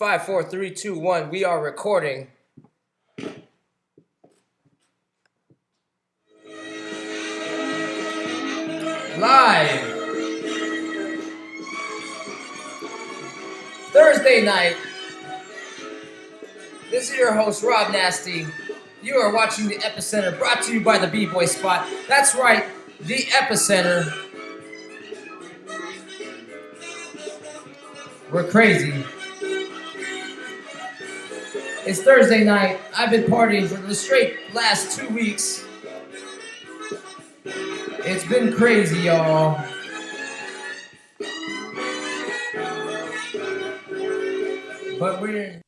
5, 4, 3, 2, 1. We are recording. Live. Thursday night. This is your host, Rob Nasty. You are watching the Epicenter, brought to you by the B-Boy Spot. That's right, the Epicenter. We're crazy. It's Thursday night. I've been partying for the straight last 2 weeks. It's been crazy, y'all. But we're...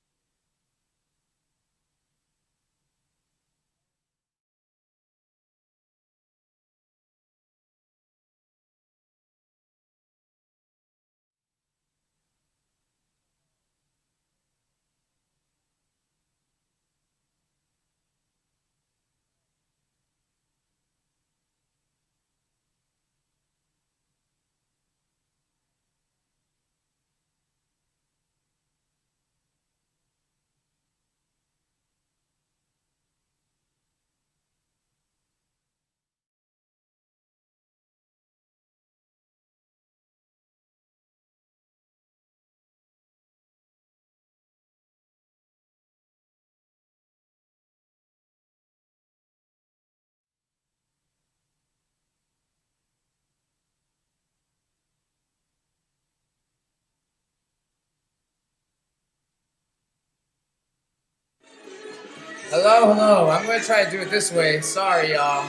Hello. I'm going to try to do it this way. Sorry, y'all.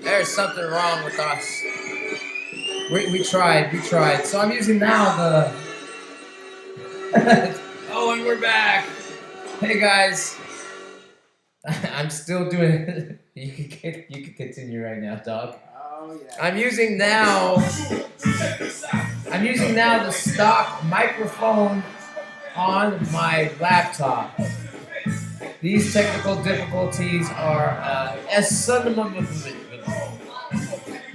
There's something wrong with us. We tried. So I'm using now the... Oh, and we're back. Hey, guys. I'm still doing it. You can continue right now, dog. Oh, yeah. I'm using now the stock microphone on my laptop. These technical difficulties are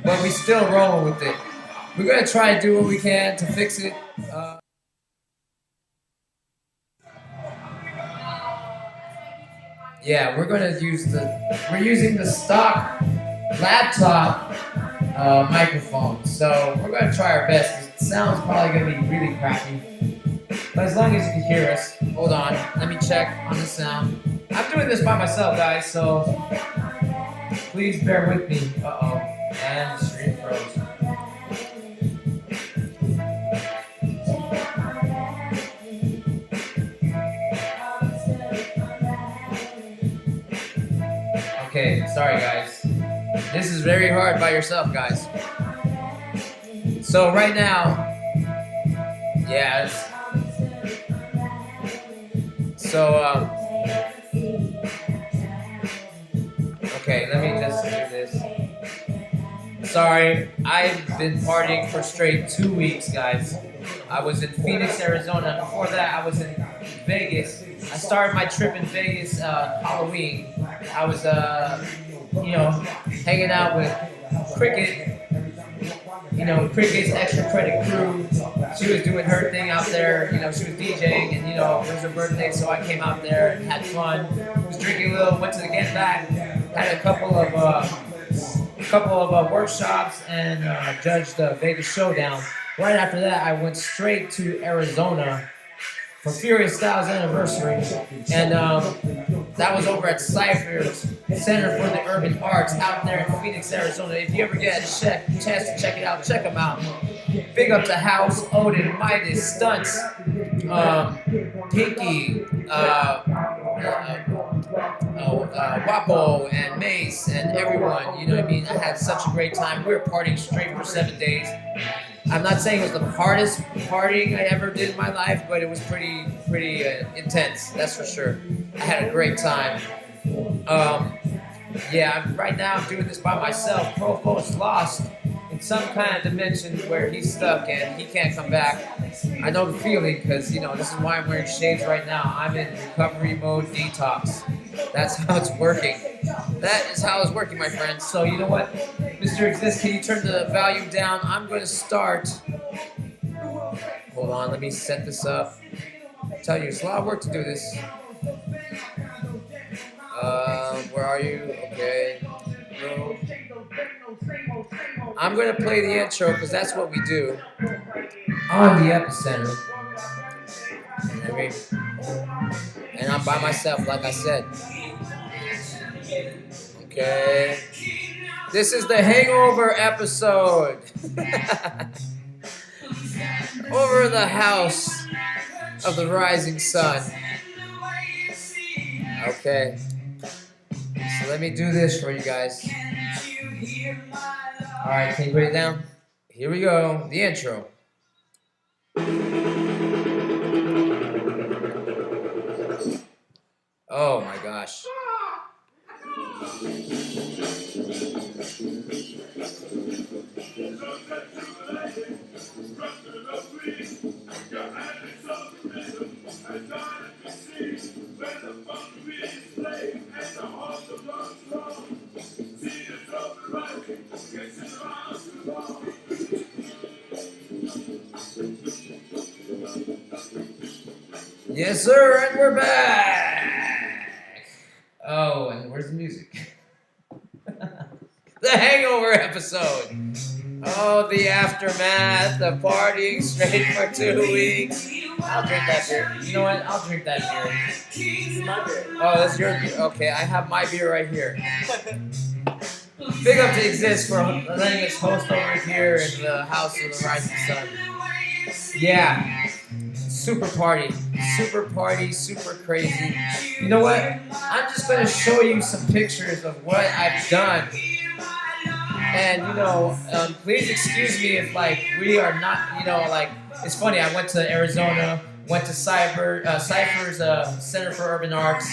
but we still roll with it. We're gonna try to do what we can to fix it. Yeah, we're using the stock laptop microphone. So we're gonna try our best. The sound's probably gonna be really crappy, but as long as you can hear us. Hold on, let me check on the sound. I'm doing this by myself, guys, so please bear with me. Uh-oh, and the stream froze. Okay, sorry, guys. This is very hard by yourself, guys. So right now, yes. So, okay, let me just do this. Sorry, I've been partying for straight 2 weeks, guys. I was in Phoenix, Arizona. Before that, I was in Vegas. I started my trip in Vegas Halloween. I was, hanging out with Cricket. Cricket's extra credit crew. She was doing her thing out there. She was DJing, and it was her birthday, so I came out there and had fun. Was drinking a little, went to the Get Back, had a couple of workshops, and judged the Vegas Showdown. Right after that, I went straight to Arizona for Furious Styles' anniversary, and that was over at Cypher's Center for the Urban Arts out there in Phoenix, Arizona. If you ever get a chance to check it out, check them out. Big up to House, Odin, Midas, Stunts, Pinky, Wapo, and Mace, and everyone. You know what I mean? I had such a great time. We were partying straight for 7 days. I'm not saying it was the hardest partying I ever did in my life, but it was pretty intense, that's for sure. I had a great time. Right now I'm doing this by myself. Profo's lost in some kind of dimension where he's stuck and he can't come back. I know the feeling because, this is why I'm wearing shades right now. I'm in recovery mode detox. That's how it's working. That is how it's working, my friends. So you know what? Mr. Exist, can you turn the volume down? I'm going to start. Hold on, let me set this up. I tell you, it's a lot of work to do this. Where are you? Okay. No. I'm gonna play the intro because that's what we do on the epicenter. I mean, and I'm by myself, like I said. Okay. This is the hangover episode. Over the house of the rising sun. Okay. So let me do this for you guys. Alright, can you put it down? Here we go. The intro. Oh my gosh. Yes, sir, and we're back. Oh, and where's the music? The hangover episode. Oh, the aftermath, the partying straight for 2 weeks. I'll drink that beer. You know what? I'll drink that beer. This is my beer. Oh, that's your beer. Okay, I have my beer right here. Big up to Exist for letting us host over here in the House of the Rising Sun. Yeah. Super party, super crazy. You know what? I'm just going to show you some pictures of what I've done. And, you know, please excuse me if, like, we are not, you know, like, it's funny. I went to Arizona, went to Cypher's Center for Urban Arts,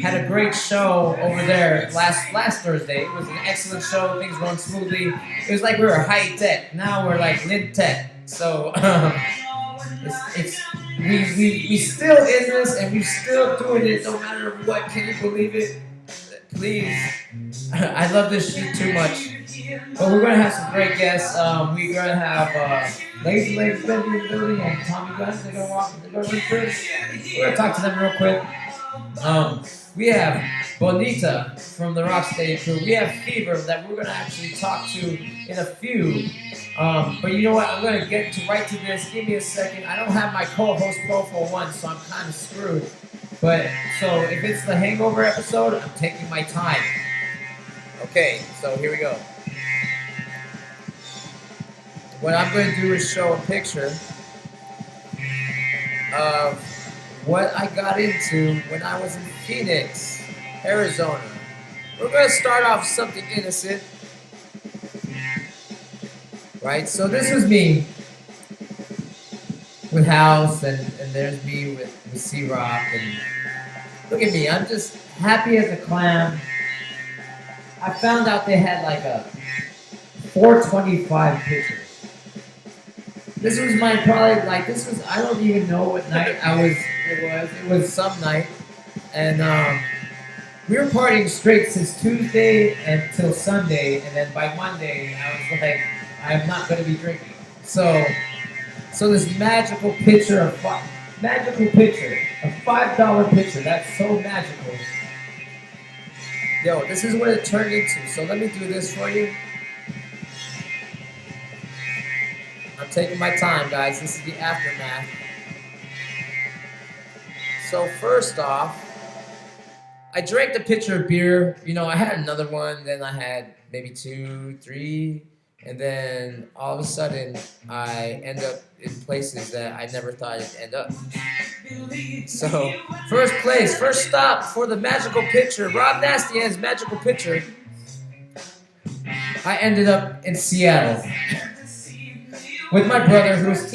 had a great show over there last Thursday. It was an excellent show. Things run smoothly. It was like we were high tech. Now we're like mid tech. So, we still in this and we still doing it no matter what. Can you believe it? Please. I love this shit too much. But we're gonna have some great guests. We're gonna have Lazy Legs gonna be in the building and Tommy Guns. They're gonna walk. They're gonna be through. We're gonna talk to them real quick. We have Bonita from the Rocksteady crew. We have Fever that we're gonna actually talk to in a few. But you know what? I'm gonna get right to this. Give me a second. I don't have my co-host profile one, so I'm kind of screwed. But so if it's the hangover episode, I'm taking my time. Okay, so here we go. What I'm going to do is show a picture of what I got into when I was in Phoenix, Arizona. We're going to start off with something innocent. Right? So this was me with House, and there's me with C-Rock. And look at me. I'm just happy as a clam. I found out they had like a 425 pictures. This was I don't even know what night it was some night. And we were partying straight since Tuesday until Sunday, and then by Monday, I was like, I'm not going to be drinking. So this magical picture, a $5 picture, that's so magical. Yo, this is what it turned into. So let me do this for you. I'm taking my time, guys. This is the aftermath. So first off, I drank the pitcher of beer. You know, I had another one, then I had maybe 2, 3, and then all of a sudden I end up in places that I never thought I'd end up. So, first stop for the magical pitcher, Rob Nasty and his magical pitcher. I ended up in Seattle with my brother who was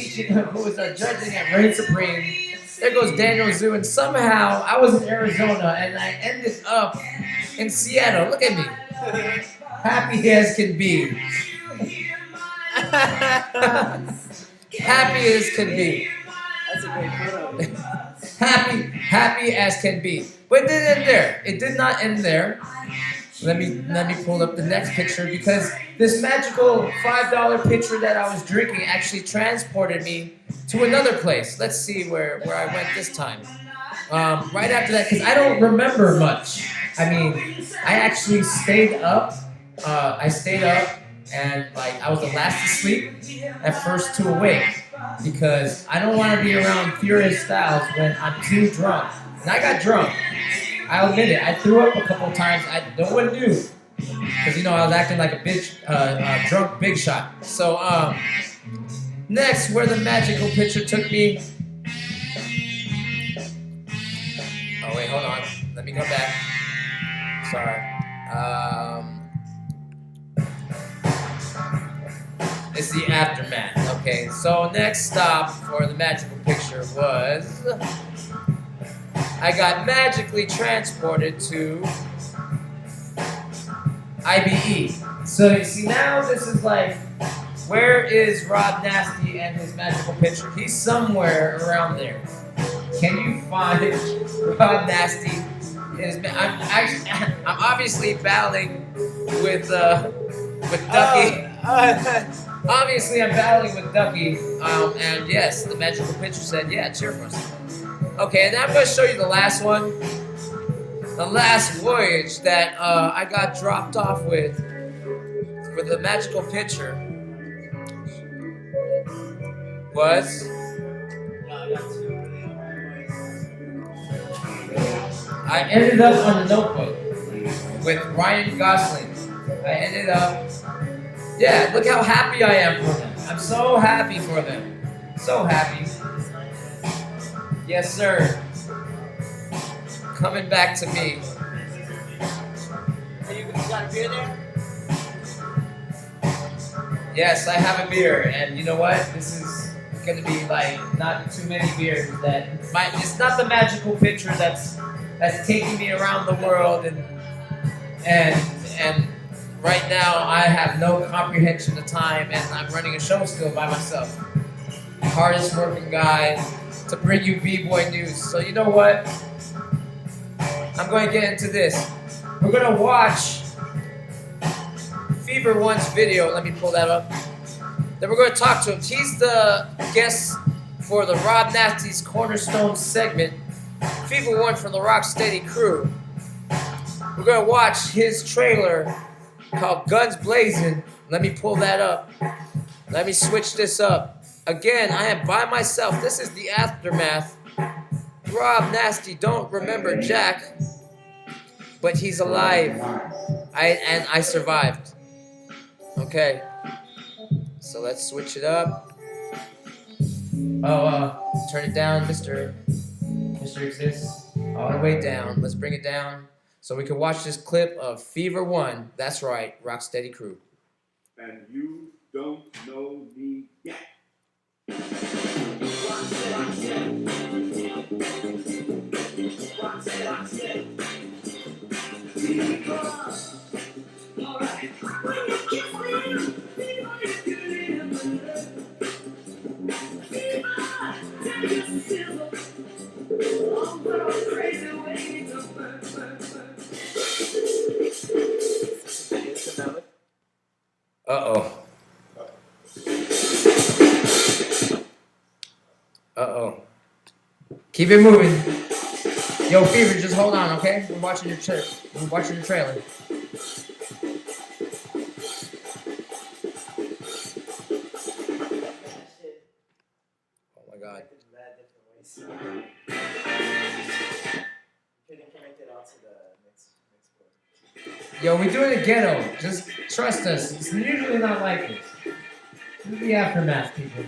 judging at Reign Supreme. There goes Daniel Zoo, and somehow I was in Arizona and I ended up in Seattle. Look at me. Happy as can be. Happy as can be. That's a great photo. Happy as can be. But it didn't end there. It did not end there. Let me pull up the next picture because this magical $5 pitcher that I was drinking actually transported me to another place. Let's see where I went this time. Right after that, because I don't remember much. I mean, I actually stayed up. I stayed up and like I was the last to sleep and first to awake because I don't want to be around Furious Styles when I'm too drunk. And I got drunk. I'll admit it. I threw up a couple times. No one knew because I was acting like a bitch, drunk big shot. So next, where the magical picture took me. Oh wait, hold on. Let me come back. Sorry. It's the aftermath. Okay, so next stop for the magical picture was I got magically transported to IBE. So you see now this is like, where is Rob Nasty and his magical picture? He's somewhere around there. Can you find Rob Nasty? I'm obviously battling with Ducky. Obviously, I'm battling with Ducky. And yes, the magical picture said, yeah, cheer for us. Okay, and now I'm going to show you the last one. The last voyage that I got dropped off with for the magical picture was I ended up on the Notebook with Ryan Gosling. I ended up, yeah, look how happy I am for them. I'm so happy for them. So happy. Yes, sir. Coming back to me. You got a beer there? Yes, I have a beer, and you know what? This is gonna be like not too many beers. It's not the magical picture that's taking me around the world, and right now I have no comprehension of time, and I'm running a show still by myself. Hardest working guy to bring you B-Boy news. So you know what? I'm going to get into this. We're going to watch Fever One's video. Let me pull that up. Then we're going to talk to him. He's the guest for the Rob Nasty's Cornerstone segment. Fever One from the Rocksteady crew. We're going to watch his trailer called Guns Blazing. Let me pull that up. Let me switch this up. Again, I am by myself. This is the aftermath. Rob Nasty don't remember Jack, but he's alive. I survived. Okay. So let's switch it up. Oh, turn it down, Mr. Exists. All the way down. Let's bring it down so we can watch this clip of Fever One. That's right, Rocksteady crew. And you don't know me yet. Uh-oh. Uh-oh. Keep it moving. Yo, Fever, just hold on, okay? We're watching your trailer. Oh my God. Yo, we do it ghetto. Just trust us. It's usually not like this. This is the aftermath, people.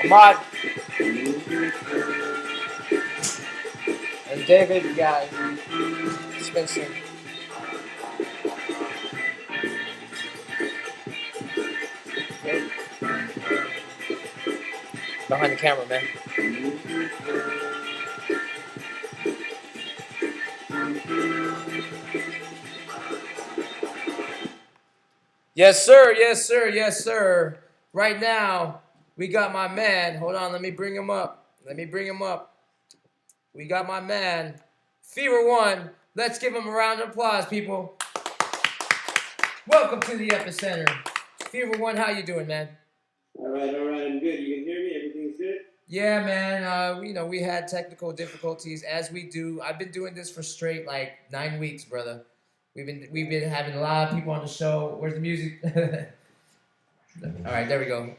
Ahmad. And David got Spencer. Okay. Behind the camera, man. Yes, sir. Yes, sir. Yes, sir. Right now, we got my man. Hold on. Let me bring him up. We got my man, Fever One. Let's give him a round of applause, people. Welcome to the Epicenter. Fever One, how you doing, man? All right, I'm good. You can hear me? Everything's good? Yeah, man. We had technical difficulties, as we do. I've been doing this for straight like 9 weeks, brother. We've been having a lot of people on the show. Where's the music? All right, there we go.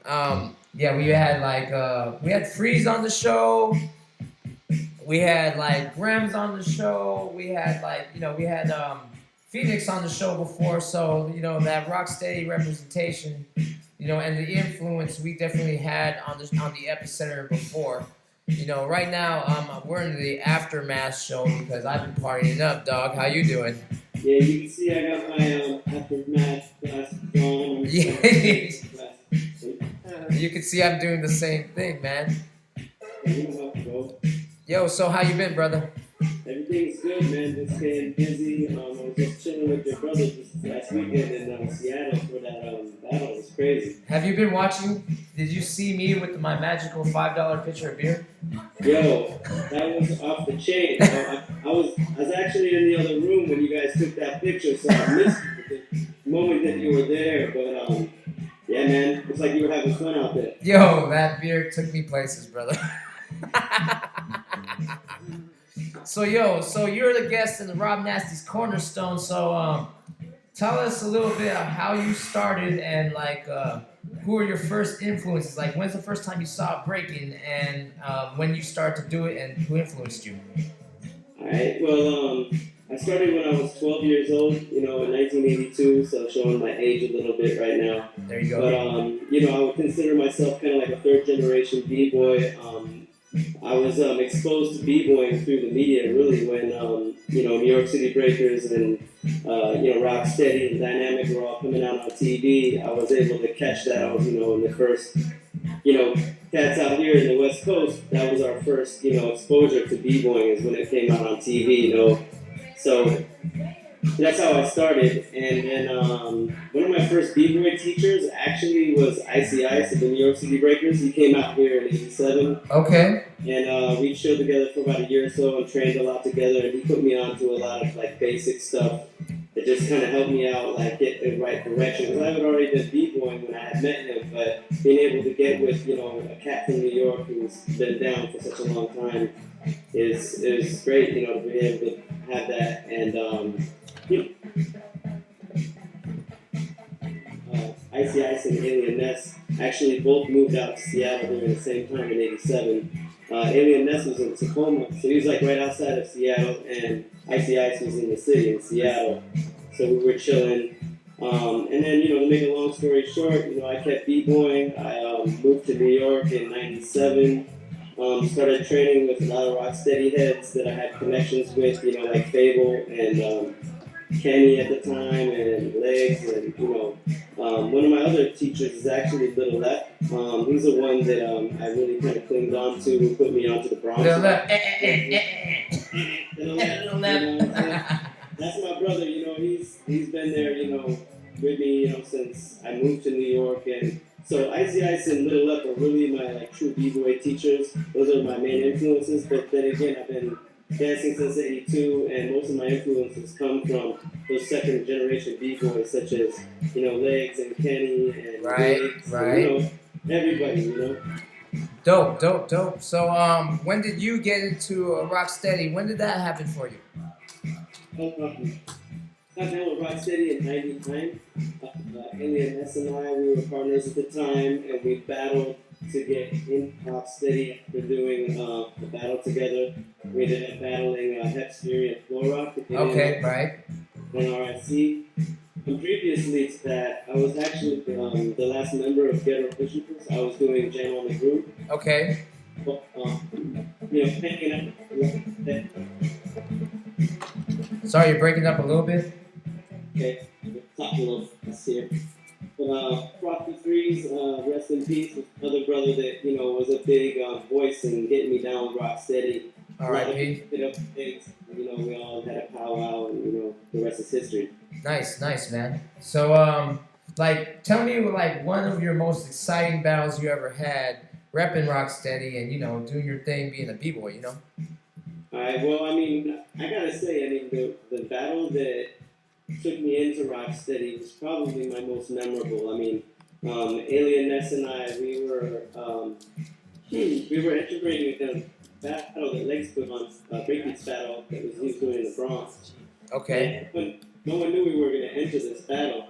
Yeah, we had Freeze on the show. We had like Grams on the show. We had Phoenix on the show before. So that Rocksteady representation, and the influence we definitely had on the Epicenter before. Right now we're in the aftermath show because I've been partying up, dog. How you doing? Yeah, you can see I got my aftermath glasses on. Yeah. You can see I'm doing the same thing, man. Yo, so how you been, brother? Everything's good, man. Just staying busy. I was just chilling with your brother just last weekend in Seattle for that battle. It was crazy. Have you been watching? Did you see me with my magical $5 pitcher of beer? Yo, that was off the chain. I was actually in the other room when you guys took that picture, so I missed the moment that you were there. But yeah, man, it's like you were having fun out there. Yo, that beer took me places, brother. So you're the guest in the Rob Nasty's Cornerstone. So tell us a little bit of how you started and who are your first influences? Like, when's the first time you saw breaking and when you started to do it and who influenced you? All right. Well, I started when I was 12 years old, in 1982, so showing my age a little bit right now. There you go. But, I would consider myself kind of like a third-generation B-boy. I was exposed to b-boying through the media really when New York City Breakers and Rocksteady and Dynamic were all coming out on TV. I was able to catch that. I was in the first cats out here in the West Coast. That was our first exposure to b-boying is when it came out on TV. So that's how I started. And then one of my first b-boy teachers actually was Icy Ice of the New York City Breakers. He came out here in '87. Okay. And we chilled together for about a year or so and trained a lot together. And he put me on to a lot of basic stuff that just kind of helped me out, get the right direction. Because I had already done b-boying when I had met him, but being able to get with a cat from New York who's been down for such a long time is great. To be able to have that and. Icy Ice and Alien Ness actually both moved out to Seattle during the same time in '87. Alien Ness was in Tacoma, so he was right outside of Seattle, and Icy Ice was in the city in Seattle. So we were chilling. And then, to make a long story short, I kept b-boying. I moved to New York in '97. Started training with a lot of Rocksteady heads that I had connections with, like Fable and Kenny at the time and Legs and one of my other teachers is actually Little Left. He's the one that I really kind of clinged on to who put me onto the Bronx. Little Left. Little Left. That's my brother. He's been there with me since I moved to New York. And so Icy Ice and Little Left are really my true b-boy teachers. Those are my main influences. But then again, I've been dancing since '82, and most of my influences come from those second generation b-boys such as Legs and Kenny and Riggs, right. Everybody. Dope. So when did you get into Rocksteady? When did that happen for you? I met with Rocksteady in '99. Alien S and we were partners at the time, and we battled to get in Rocksteady after doing the battle together. We ended up battling Hep Fury and Floor Rock. Okay, right. And RIC. previously to that, I was actually the last member of Ghetto Officials. I was doing Jam on the Group. Okay. But, hanging out. Sorry, you're breaking up a little bit. Okay, talk a little fast here. Frosty Freeze, rest in peace, was another brother that, was a big voice in getting me down with Rocksteady. R.I.P. Things, we all had a powwow, and, the rest is history. Nice, man. So, like, tell me, like, one of your most exciting battles you ever had, repping Rocksteady and, doing your thing, being a b-boy, Alright, well, I gotta say, the battle that took me into Rocksteady was probably my most memorable. Alien Ness and I, we were integrating the battle that Legs put on, breakbeats battle that he was doing in the Bronx. Okay. And no one knew we were going to enter this battle.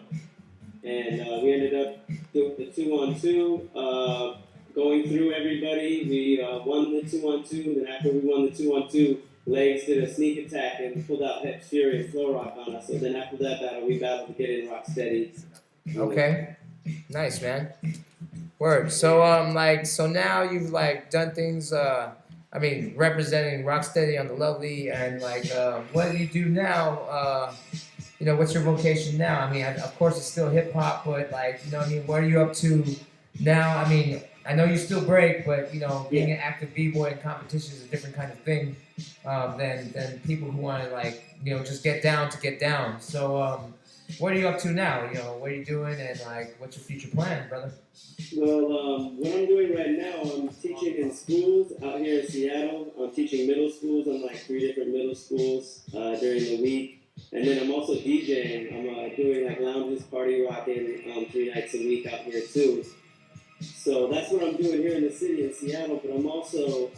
And we ended up doing the 2-on-2, going through everybody. We won the 2-on-2, then after we won the 2-on-2, Legs did a sneak attack and pulled out Hex Fury and Flow Rock on us. So then after that battle, we battled to get in Rocksteady. Okay. Nice, man. Word. So, so now you've, done things, representing Rocksteady on the Lovely, and, what do you do now? What's your vocation now? Of course it's still hip-hop, but, what are you up to now? I know you still break, but, being an active b-boy in competition is a different kind of thing than people who want to, just get down to get down. So, what are you up to now? What are you doing, and, what's your future plan, brother? Well, what I'm doing right now, I'm teaching in schools out here in Seattle. I'm teaching middle schools. I'm 3 different middle schools during the week. And then I'm also DJing. I'm doing lounges, party rocking 3 nights a week out here too. So that's what I'm doing here in the city in Seattle. But I'm also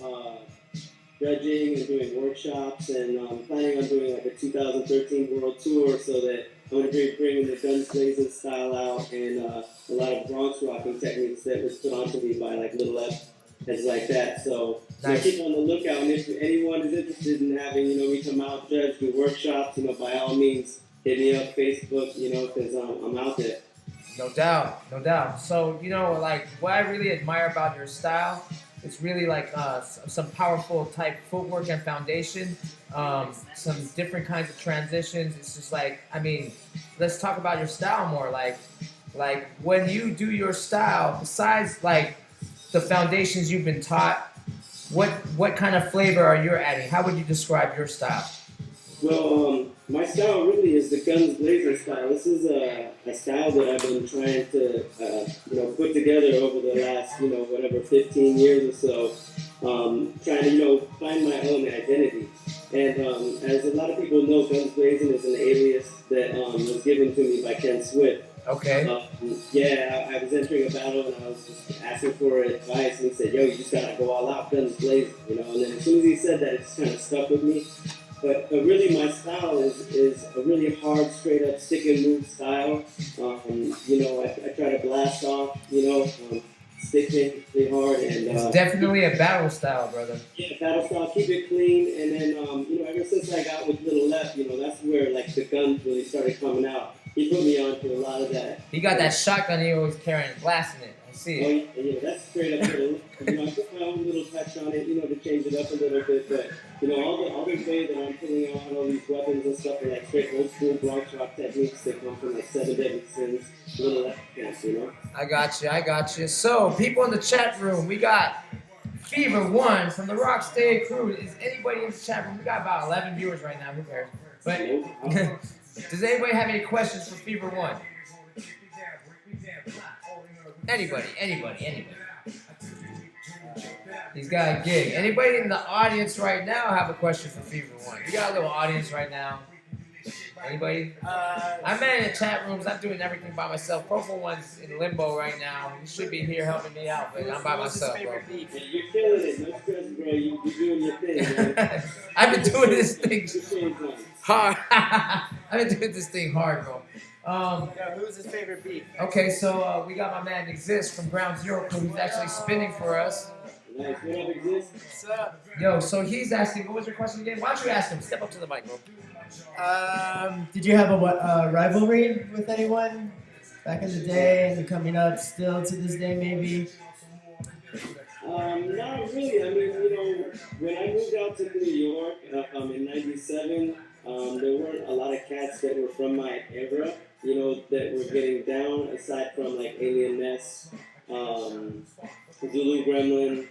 judging and doing workshops, and I'm planning on doing a 2013 world tour, so that I'm going to be bringing the guns blazing style out, and a lot of Bronx rocking techniques that was put onto me by Little F, things like that. So Nice. Keep on the lookout, and if anyone is interested in having me come out, judge, do workshops, by all means hit me up, Facebook, because I'm out there. No doubt. So, what I really admire about your style, it's really some powerful type footwork and foundation, some different kinds of transitions. It's just let's talk about your style more. When you do your style, besides the foundations you've been taught, what kind of flavor are you adding? How would you describe your style? Well, my style really is the guns blazing style. This is a style that I've been trying to, put together over the last, 15 years or so. Trying to, find my own identity. And as a lot of people know, guns blazing is an alias that was given to me by Ken Swift. Okay. I was entering a battle and I was just asking for advice, and he said, "Yo, you just gotta go all out, guns blazing," And then as soon as he said that, it just kind of stuck with me. But really, my style is a really hard, straight up stick and move style. I try to blast off, stick it really hard, and it's definitely a battle style, brother. Yeah, battle style, keep it clean, and then ever since I got with Little Left, that's where the guns really started coming out. He put me on to a lot of that. He got that shotgun he always carrying, blasting it. I see it. Oh yeah, that's straight up Little Left. I put my own little touch on it, to change it up a little bit, but all the way that I'm putting on all these weapons and stuff are straight old school Bronx rock techniques that come from 7 Deadly Sins, Little Left camps, I got you. So, people in the chat room, we got Fever One from the Rocksteady crew. Is anybody in the chat room? We got about 11 viewers right now. Who cares? But does anybody have any questions for Fever One? Anybody. He's got a gig. Anybody in the audience right now have a question for Fever One? We got a little audience right now. Anybody? I'm in the chat rooms. I'm doing everything by myself. Profile One's in limbo right now. He should be here helping me out, but I'm by myself, bro. You're killing it. No stress, bro. You're doing your thing, man. I've been doing this thing hard. I've been doing this thing hard, bro. Who's his favorite beat? Okay, so we got my man Exist from Ground Zero Crew, who's actually spinning for us. Nice. What up, Exist? What's up? Yo, so he's asking, what was your question again? Why don't you ask him? Step up to the mic, bro. Did you have a rivalry with anyone back in the day and coming up still to this day maybe? Not really. I mean, when I moved out to New York in '97, there weren't a lot of cats that were from my era, that were getting down, aside from like Alien Ness, Zulu Gremlin,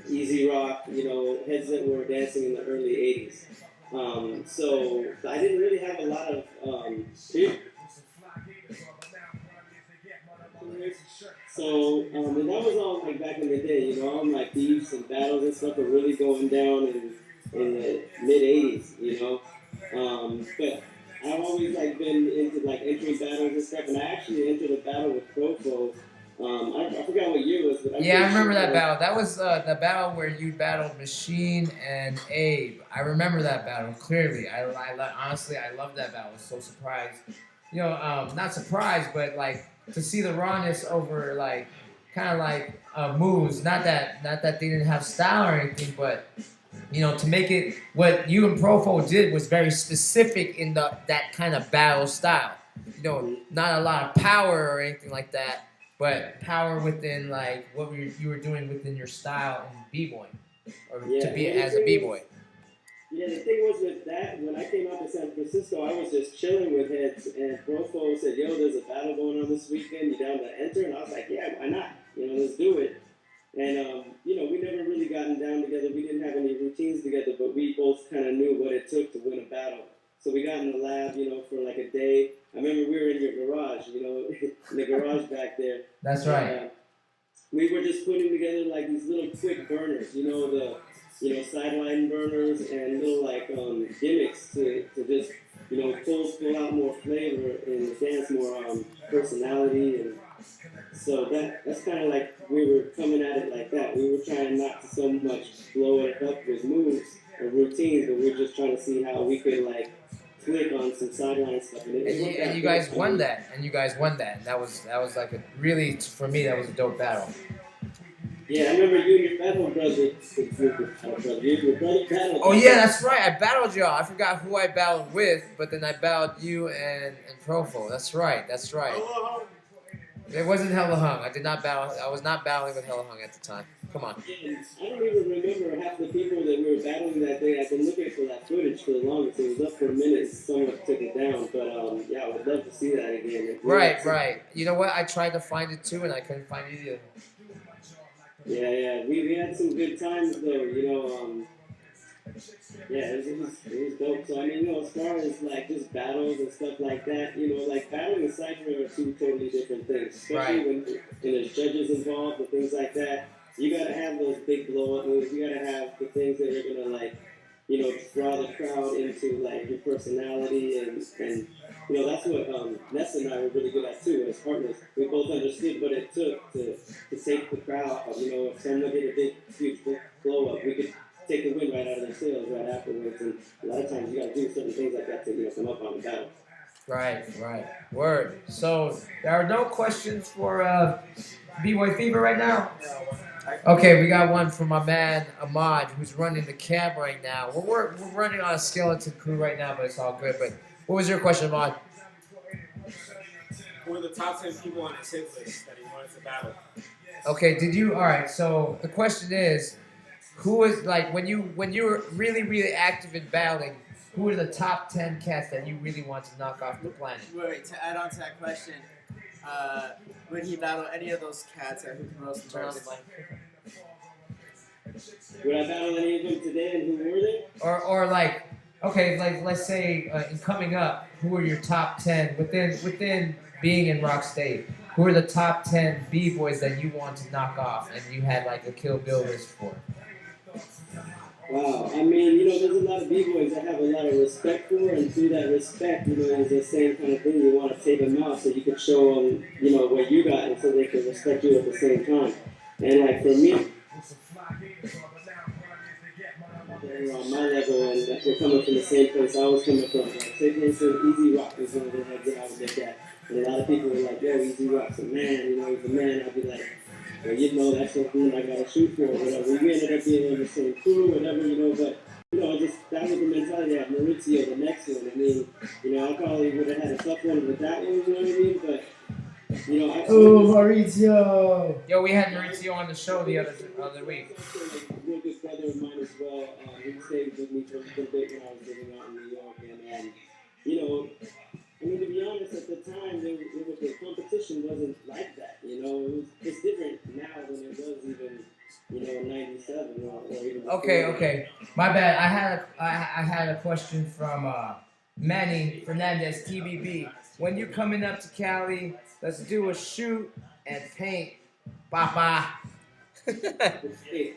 Easy Rock, heads that were dancing in the early '80s. So I didn't really have a lot of so and that was all like back in the day, all my beefs and battles and stuff were really going down in the mid '80s. But I've always like been into like entering battles and stuff, and I actually entered a battle with Profo. I forgot what year it was, but Yeah, I remember that battle. That was the battle where you battled Machine and Abe. I remember that battle clearly. Honestly, I loved that battle. I was so surprised. Not surprised, but like to see the rawness over like kind of like moves. Not that they didn't have style or anything, but to make it what you and Profo did was very specific in that kind of battle style. Not a lot of power or anything like that, but power within like what you were doing within your style in b-boy, or to be as a b-boy. Yeah, the thing was with that, when I came out to San Francisco, I was just chilling with heads, and Profo said, "Yo, there's a battle going on this weekend. You down to enter?" And I was like, "Yeah, why not? Let's do it." And we never really gotten down together. We didn't have any routines together, but we both kind of knew what it took to win a battle. So we got in the lab, for like a day. I remember we were in your garage, in the garage back there. That's right. We were just putting together like these little quick burners, the sideline burners and little like gimmicks to just pull out more flavor and dance more personality, and so that's kind of like we were coming at it like that. We were trying not to so much blow it up with moves or routines, but we were just trying to see how we could like click on some sideline stuff. And you guys won that. And that was like for me that was a dope battle. Yeah, I remember you and your battle brother. Your brother battled. Oh yeah, that's right. I battled y'all. I forgot who I battled with, but then I battled you and Profo. That's right. It wasn't Hella Hung. I did not battle. I was not battling with Hella Hung at the time. Come on. Yeah, I don't even remember half the people that we were battling that day. I've been looking for that footage for the longest. It was up for a minute. Someone took it down, but yeah, I would love to see that again. Right. You know what? I tried to find it too, and I couldn't find it either. Yeah. We had some good times though. Yeah, it was dope. So I mean, as far as like just battles and stuff like that, like battling and cypher are two totally different things. Especially when there's judges involved and things like that. You gotta have those big blow up moves. You gotta have the things that are gonna like, draw the crowd into like your personality and that's what Ness and I were really good at too as partners. We both understood what it took to take the crowd. If someone did a big huge blow up, we could take the wind right out of their sails right afterwards. And a lot of times you got to do certain things like that to come up on the battle. Right. Word. So there are no questions for B-Boy Fever right now? Okay, we got one from my man Ahmad, who's running the camp right now. We're running on a skeleton crew right now, but it's all good. But what was your question, Ahmad? Who are the top 10 people on his hit list that he wanted to battle? Okay, all right, so the question is, who is, like, when you were really, really active in battling, who are the top 10 cats that you really want to knock off the planet? Wait, to add on to that question, would he battle any of those cats or who can roast the most? Would I battle any of them today and who were they? Or like, okay, like let's say in coming up, who are your top 10 within being in Rock State? Who are the top 10 B-boys that you want to knock off and you had like a Kill Bill list for? Wow, I mean, there's a lot of B-boys I have a lot of respect for, and through that respect, is the same kind of thing. You want to take them out so you can show them, what you got, and so they can respect you at the same time. And like for me, they're on my level, and we're coming from the same place I was coming from. Like, say for instance, Easy Rock was one of the heads that I would look at, and a lot of people were like, "Yo, Easy Rock's a man," he's a man. I'd be like, well, that's something I gotta shoot for, whatever. We ended up being in the same crew, whatever, but you know, just that was the mentality at Maurizio, the next one. I mean, you know, I probably would have had a tough one with that one, you know what I mean? But, you know, Oh, Maurizio. Yo, we had Maurizio on the show the other week. A real good brother of mine as well. He stayed with me for a little bit when I was living out in New York. And, you know, I mean, to be honest, at the time, the competition wasn't like that. You know, it's different now than it was even, you know, in '97 or even before. Okay. My bad. I had a question from Manny Fernandez, TBB. When you're coming up to Cali, let's do a shoot and paint, Papa. Hey,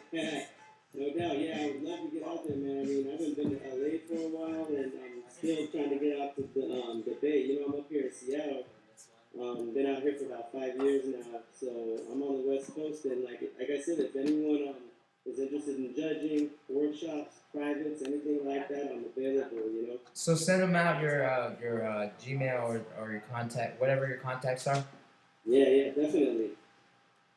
no doubt, yeah, I would love to get out there, man. I mean, I haven't been to LA for a while, and I'm still trying to get out to the Bay. You know, I'm up here in Seattle. Been out here for about 5 years now, so I'm on the West Coast, and like I said, if anyone is interested in judging, workshops, privates, anything like that, I'm available. You know. So send them out your Gmail or your contact, whatever your contacts are. Yeah, definitely.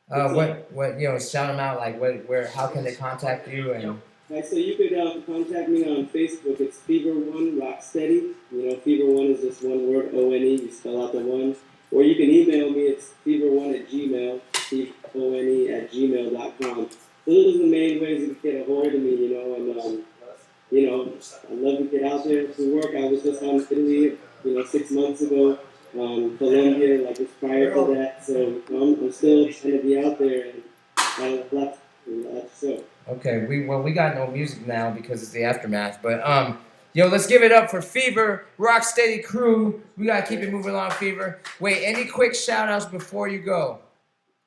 What you know? Shout them out. Like where? How can they contact you? And Right, so you could contact me on Facebook. It's Fever1 Rocksteady. You know, Fever1 is just one word, O-N-E. You spell out the one. Or you can email me. It's fever1 at gmail, F-O-N-E at gmail.com. Those are the main ways you can get a hold of me, you know. And, you know, I love to get out there to work. I was just out in Italy, you know, 6 months ago. Colombia, like just prior to that. So I'm still trying to be out there and a lot so. okay, we got no music now because it's the aftermath. But yo, let's give it up for Fever Rocksteady Crew. We gotta keep it moving along, Fever. Wait, any quick shout outs before you go?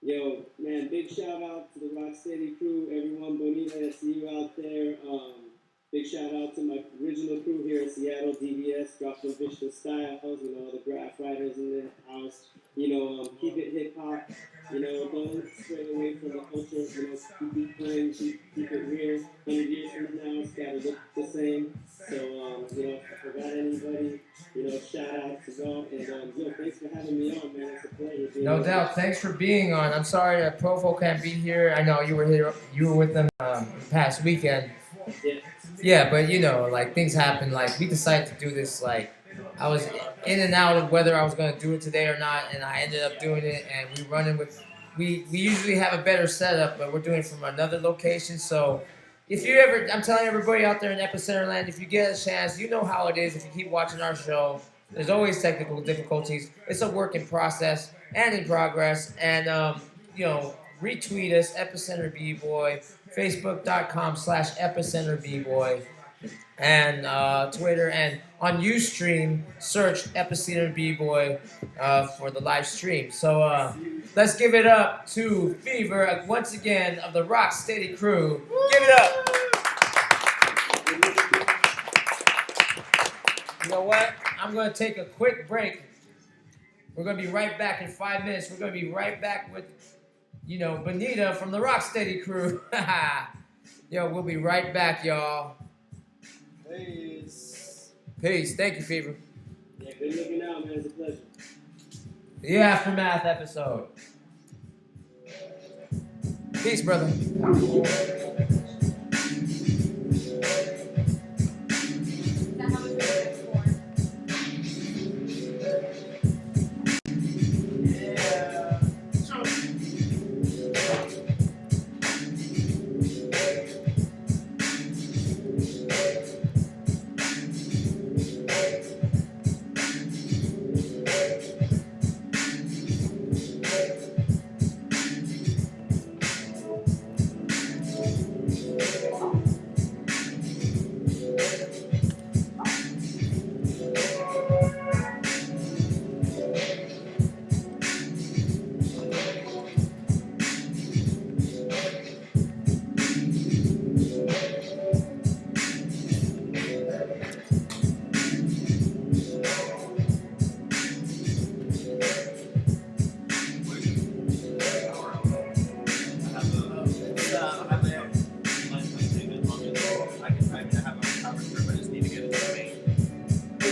Yo, man, big shout out to the Rocksteady crew, everyone. Bonita, I see you out there. Big shout out to my original crew here in Seattle, DBS, Drop Some Vicious Styles, you know, the graph writers in the house. You know, keep it hip hop. You know, don't stray away from the culture. You know, keep it playing, keep it real. 100 years from now, it's gotta look the same. So, you know, if I forgot anybody, you know, shout out to y'all. And, yo, thanks for having me on, man. It's a pleasure. No doubt. Thanks for being on. I'm sorry that Profo can't be here. I know you were here. You were with them past weekend. Yeah, but you know, like things happen. Like we decided to do this. Like I was in and out of whether I was going to do it today or not, and I ended up doing it. And we running with. We usually have a better setup, but we're doing it from another location. So if you ever, I'm telling everybody out there in Epicenter Land, if you get a chance, you know how it is. If you keep watching our show, there's always technical difficulties. It's a work in process and in progress. And you know, retweet us, Epicenter B-Boy, Facebook.com/Epicenter B-Boy, and Twitter, and on Ustream, search Epicenter B-Boy for the live stream. So let's give it up to Fever once again of the Rocksteady crew. Give it up. You know what? I'm going to take a quick break. We're going to be right back in 5 minutes. We're going to be right back with, you know, Bonita from the Rocksteady crew. Yo, we'll be right back, y'all. Peace. Peace. Thank you, Fever. Yeah, good looking out, man. It's a pleasure. The Aftermath episode. Peace, brother.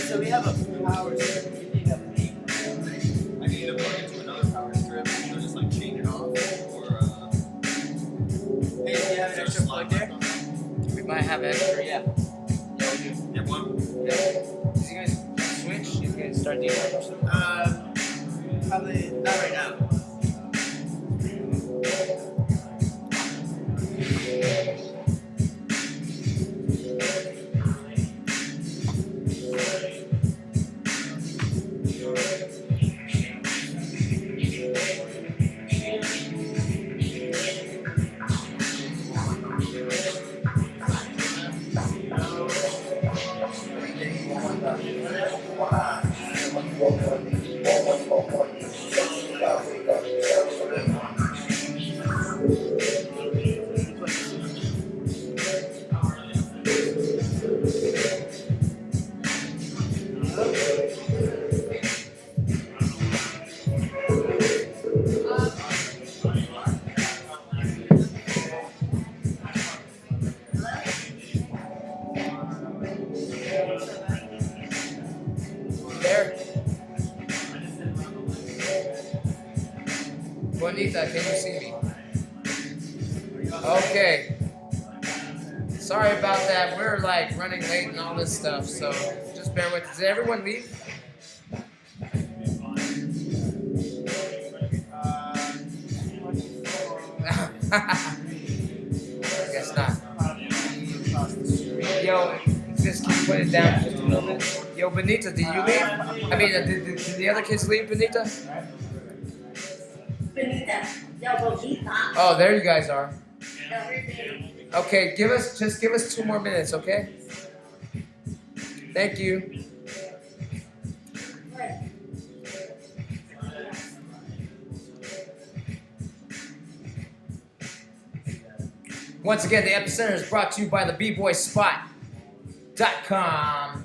So we have a power strip. We need a main. I can either plug into another power strip or just like chain it off, or Hey, do you have an extra plug there? We might have extra, yeah. Probably not right now. There. Bonita, can you see me? Okay. Sorry about that. We're like running late and all this stuff, so just bear with us. Did everyone leave? Guess not. Yo, just can you put it down just a little bit? Yo, Benita, did you leave? I mean, did the other kids leave, Benita? Oh, there you guys are. Okay, just give us 2 more minutes, okay? Thank you. Once again, the Epicenter is brought to you by the bboyspot.com.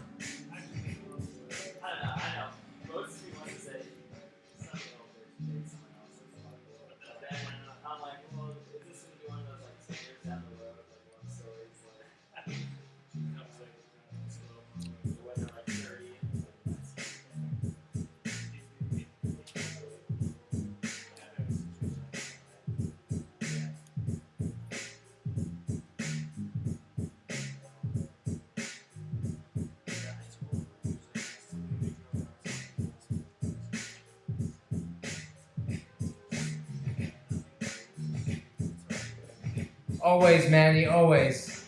Always, Manny, always.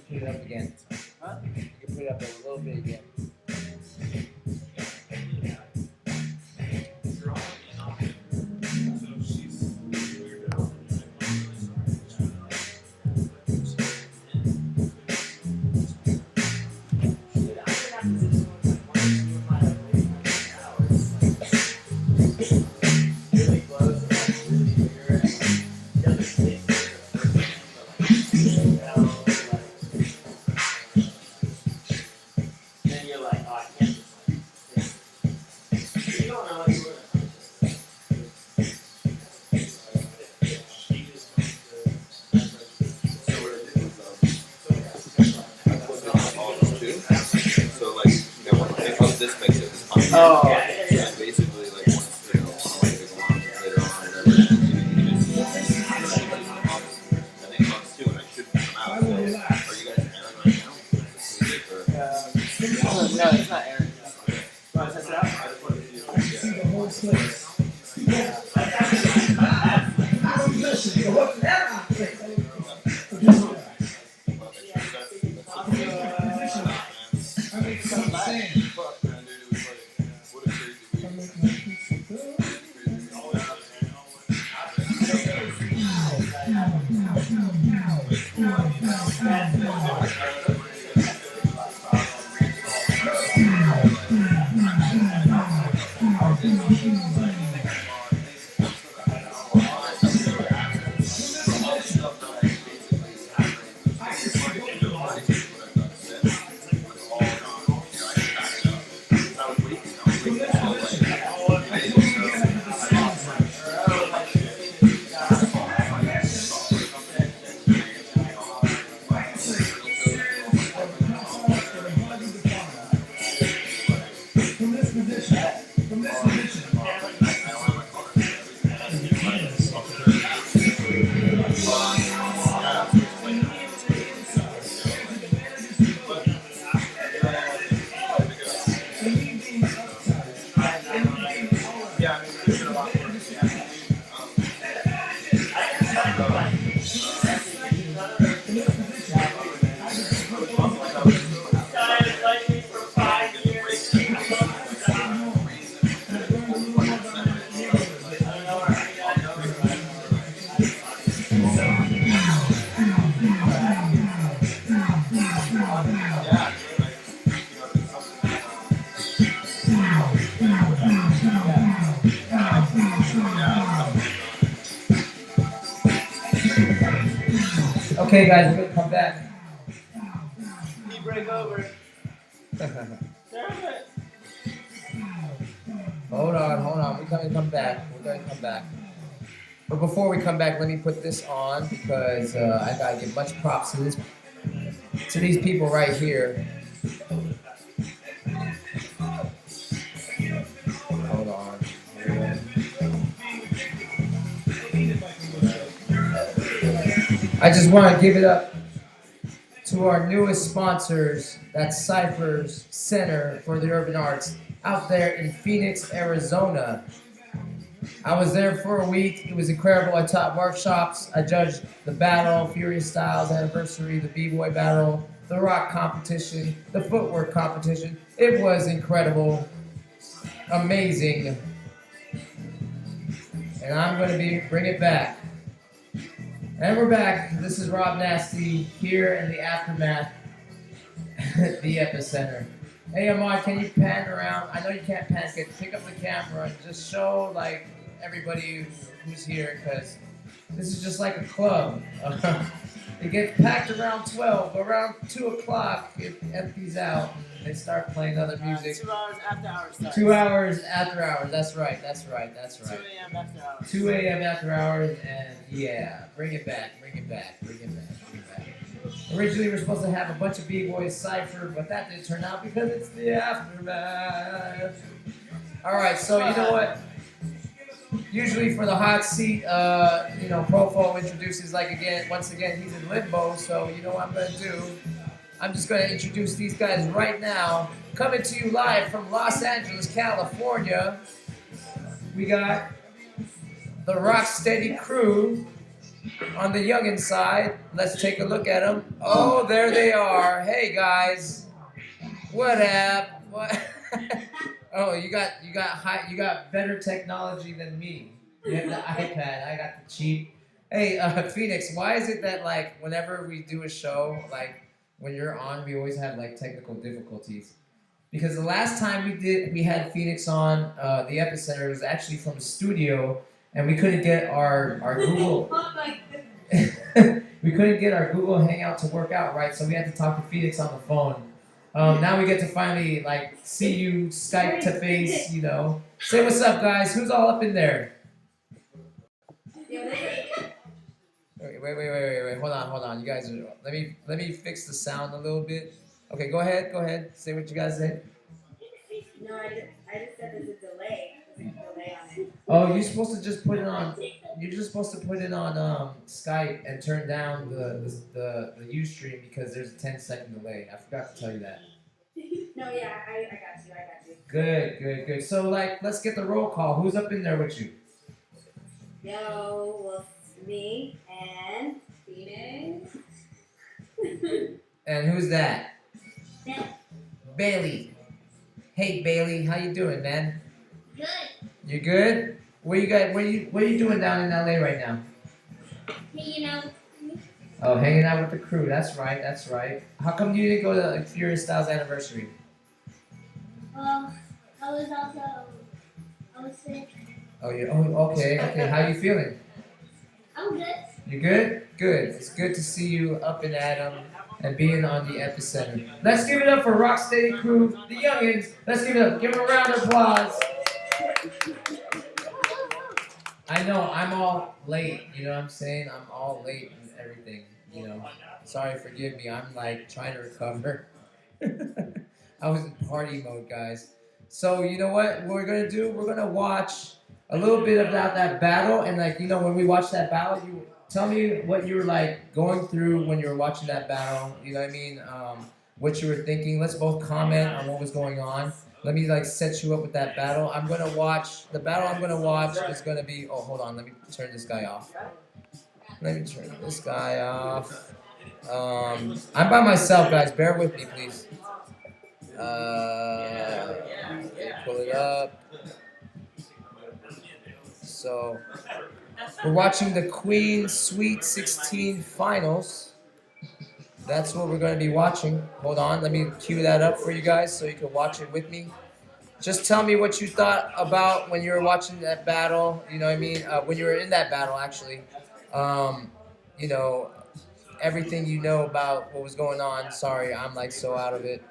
Put it up again. Huh? You can put it up a little bit again. Oh. And basically, like, once, you know, later on, whatever, I think months too, and I should come out. So, are you guys airing right now? No, it's not airing. Want to test it out? Okay, guys, we're gonna come back. You break over. Hold on. We're gonna come back. But before we come back, let me put this on because I gotta give much props to these people right here. Hold on. I just want to give it up to our newest sponsors. That's Cypher's Center for the Urban Arts out there in Phoenix, Arizona. I was there for a week. It was incredible. I taught workshops. I judged the battle, Furious Styles Anniversary, the B-Boy battle, the rock competition, the footwork competition. It was incredible. Amazing. And I'm going to bring it back. And we're back. This is Rob Nasty here in the aftermath at the epicenter. Hey, Ahmad, can you pan around? I know you can't pan. Pick up the camera and just show like everybody who's here, because this is just like a club. It gets packed around 12. Around 2 o'clock, it empties out. They start playing other music. 2 hours after hours starts. 2 hours after hours. That's right. 2 a.m. after hours. 2 a.m. after hours, and yeah, bring it back. Originally, we were supposed to have a bunch of B-Boys Cypher, but that didn't turn out because it's the aftermath. All right, so you know what? Usually for the hot seat, Profo introduces once again, he's in limbo, so you know what I'm going to do? I'm just going to introduce these guys right now. Coming to you live from Los Angeles, California, we got the Rocksteady crew on the youngin' side. Let's take a look at them. Oh, there they are. Hey, guys. What up? What? Oh, you got better technology than me. You have the iPad. I got the cheap. Hey, Phoenix, why is it that whenever we do a show, when you're on, we always have technical difficulties? Because the last time we had Phoenix on the epicenter, was actually from the studio, and we couldn't get our Google. We couldn't get our Google Hangout to work out right, so we had to talk to Phoenix on the phone. Now we get to finally see you Skype to face, Say what's up, guys. Who's all up in there? Wait. Hold on. You guys, let me fix the sound a little bit. Okay, go ahead. Say what you guys say. No, I just said there's a delay. There's a delay on it. Oh, you're supposed to just put it on. You're just supposed to put it on Skype and turn down the Ustream because there's a 10-second delay. I forgot to tell you that. No, yeah, I got you. Good. So let's get the roll call. Who's up in there with you? Yo, well, me and Phoenix. And who's that? Yeah. Bailey. Hey Bailey, how you doing, man? Good. You good? What are you doing down in LA right now? Hanging out. Oh, hanging out with the crew. That's right. How come you didn't go to Furious Styles Anniversary? Well, I was sick. Okay. How you feeling? I'm good. You good? Good. It's good to see you up and at 'em and being on the epicenter. Let's give it up for Rocksteady crew, the youngins. Let's give it up. Give them a round of applause. I know, I'm all late, you know what I'm saying? I'm all late and everything, Sorry, forgive me, I'm trying to recover. I was in party mode, guys. So, you know what we're going to do? We're going to watch a little bit about that battle. And, when we watch that battle, you tell me what you were, going through when you were watching that battle. You know what I mean? What you were thinking. Let's both comment on what was going on. Let me set you up with that battle. The battle I'm gonna watch is gonna be, oh, hold on, let me turn this guy off. I'm by myself, guys, bear with me, please. Pull it up. So, we're watching the Queen Sweet 16 finals. That's what we're going to be watching. Hold on, let me cue that up for you guys so you can watch it with me. Just tell me what you thought about when you were watching that battle, you know what I mean? When you were in that battle, actually. everything you know about what was going on. Sorry, I'm like so out of it.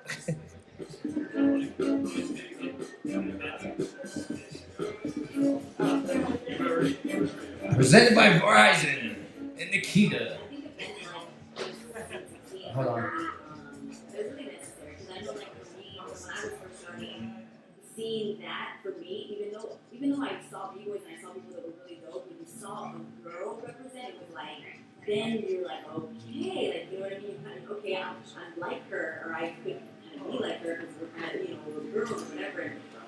Presented by Verizon and Nikita. Hold on. It was really necessary because I know, like for me, when I was first starting, seeing that for me, even though I saw b-boys and I saw people that were really dope, when you saw a girl represent, it was like, then you're like, okay, like you know what I mean? You kind of okay, I'm like her, or I could kind of be like her because we're kind of we're girls or whatever.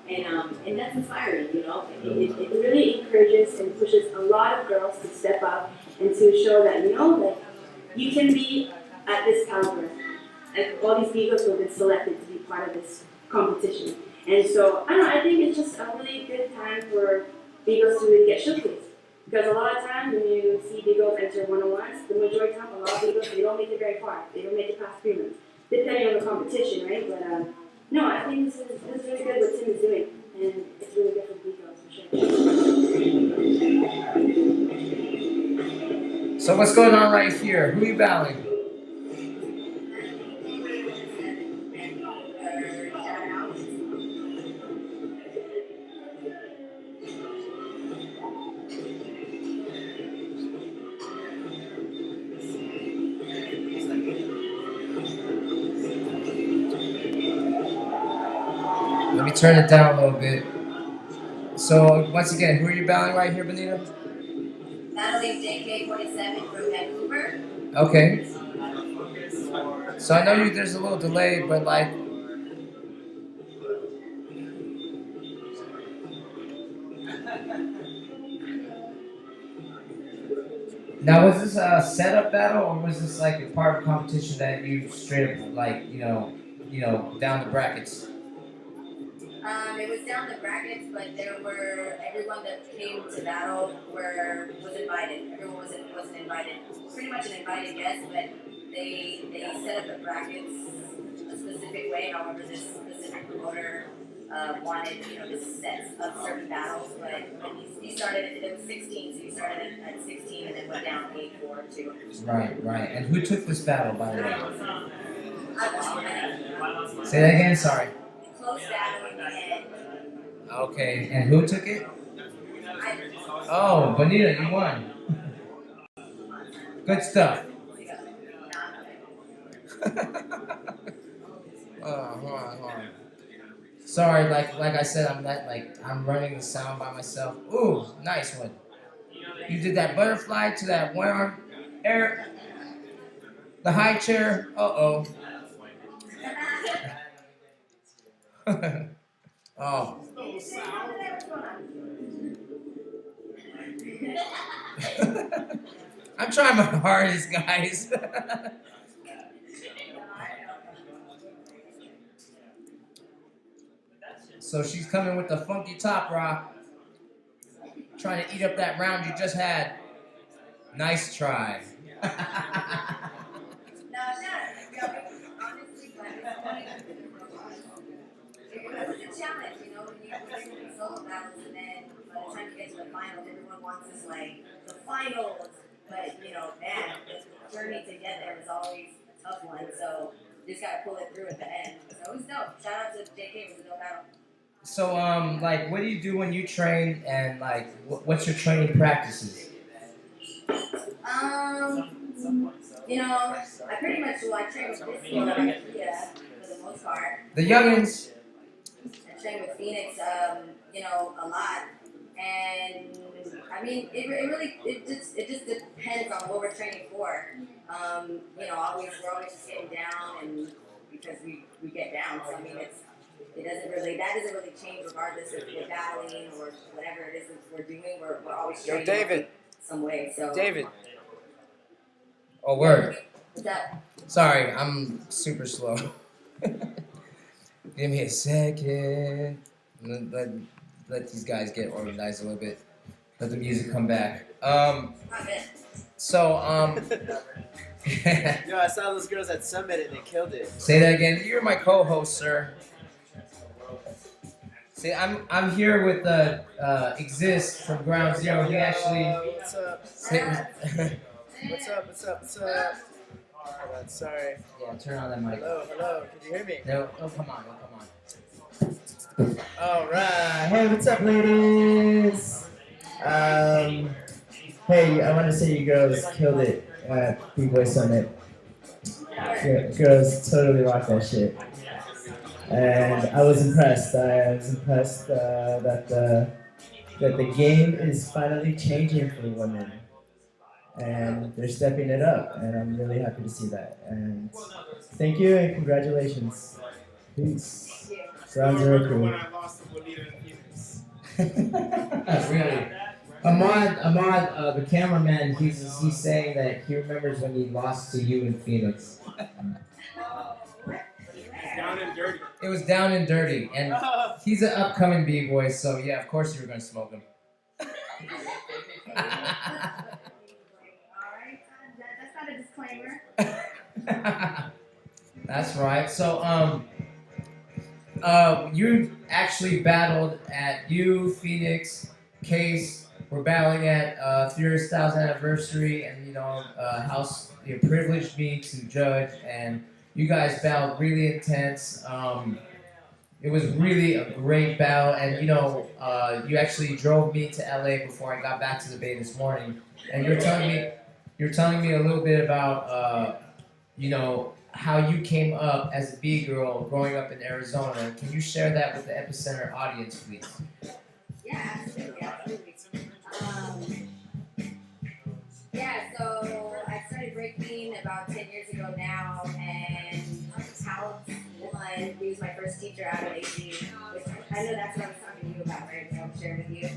And that's inspiring, you know. It really encourages and pushes a lot of girls to step up and to show that that you can be at this caliber. Like all these Beagles who have been selected to be part of this competition. And so, I don't know, I think it's just a really good time for Beagles to really get showcased. Because a lot of times when you see Beagles enter 101s, the majority of the time, a lot of Beagles, they don't make it very far. They don't make it past prelims, depending on the competition, right? But no, I think this is really good what Tim is doing. And it's really good for the Beagles, for sure. So what's going on right here? Who are you battling? Let me turn it down a little bit. So once again, who are you battling right here, Benita? Battling JK47 from Vancouver. Okay. So I know there's a little delay, but like. Now, was this a setup battle, or was this like a part of a competition that you straight up like down the brackets? It was down the brackets, but everyone that came to battle was invited. Everyone wasn't invited. Pretty much an invited guest, but they set up the brackets a specific way. However, this specific promoter wanted this set of certain battles. But he started it was 16, so he started at 16 and then went down 8-4 to. Right. And who took this battle, by the way? I won. Say that again. Sorry. Close battle in the end. Okay, and who took it? Oh, Bonita, you won. Good stuff. Hold on. Sorry, like I said, I'm running the sound by myself. Ooh, nice one. You did that butterfly to that one arm air, the high chair. Oh. Oh. I'm trying my hardest, guys. So she's coming with the funky top rock, trying to eat up that round you just had. Nice try. It's a challenge, when you're doing solo battles and then by the time you get to the finals, everyone wants this the finals. But man, the journey to get there is always a tough one. So you just gotta pull it through at the end. So it was dope. Shout out to JK, it was a dope battle. So what do you do when you train, and what's your training practices? I pretty much train with this for the most part. The youngins. I train with Phoenix, a lot. And I mean, it just depends on what we're training for. We're always just getting down, and because we get down. So I mean, that doesn't really change regardless if we're battling or whatever it is that we're doing. We're always training David. some way. So David. Oh, word. What's up? Sorry, I'm super slow. Give me a second. Let these guys get organized a little bit. Let the music come back. So, Yo, I saw those girls at Summit and they killed it. Say that again. You're my co-host, sir. See, I'm here with Exist from Ground Zero. He actually. What's up? What's up? Hold on, sorry. Yeah, turn on that mic. Hello, can you hear me? No, come on. Alright, hey, what's up, ladies? Hey, I want to say you girls killed it at B-Boy Summit. Girls totally rocked that shit. And I was impressed. I was impressed that the game is finally changing for women. And they're stepping it up, and I'm really happy to see that. And thank you and congratulations. Peace. Ground Zero Crew. When I lost to Bolita in Phoenix. Really? Ahmad, the cameraman, he's saying that he remembers when he lost to you in Phoenix. Down and dirty. It was down and dirty, and he's an upcoming b-boy, so yeah, of course you were gonna smoke him. Alright, that's not a disclaimer. That's right. So you actually battled at Phoenix, Case. We're battling at Furious Styles Anniversary, and House. You privileged me to judge, and you guys battled really intense. It was really a great battle, and you actually drove me to LA before I got back to the Bay this morning, and you're telling me a little bit about how you came up as a B-girl growing up in Arizona. Can you share that with the EPICENTER audience, please? Yeah, absolutely. So I started breaking about 10 years ago now, and House One, he was my first teacher out of AC, which I know that's what I was talking to you about, right? So I'm sharing with you.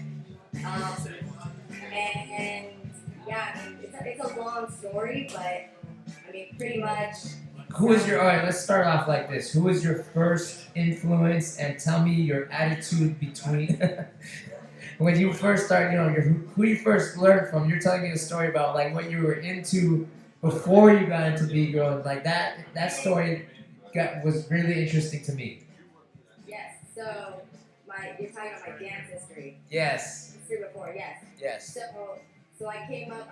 And yeah, I mean, it's a long story, but I mean, pretty much. Alright, let's start off like this. Who was your first influence, and tell me your attitude between when you first started, who you first learned from. You're telling me a story about like what you were into before you got into B-girl. Like that story was really interesting to me. Yes, so you're talking about my dance history. Yes. History before, yes. Yes. So I came up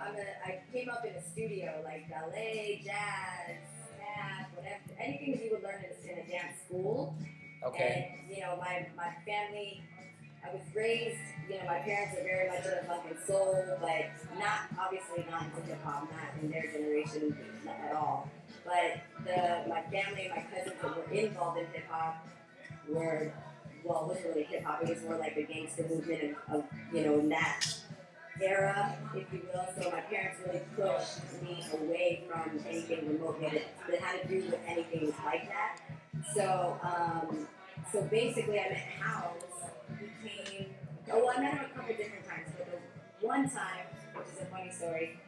in a studio, like ballet, jazz, tap, whatever, anything you would learn in a dance school. Okay. And my family, I was raised, my parents are very much into funk and soul, but obviously not into hip hop, not in their generation at all. But my family and my cousins that were involved in hip hop it wasn't really hip hop, it was more like the gangster movement of that era, if you will. So my parents really pushed me away from anything remotely that had to do with anything like that. So basically I met House. I met him a couple different times, but the one time, which is a funny story,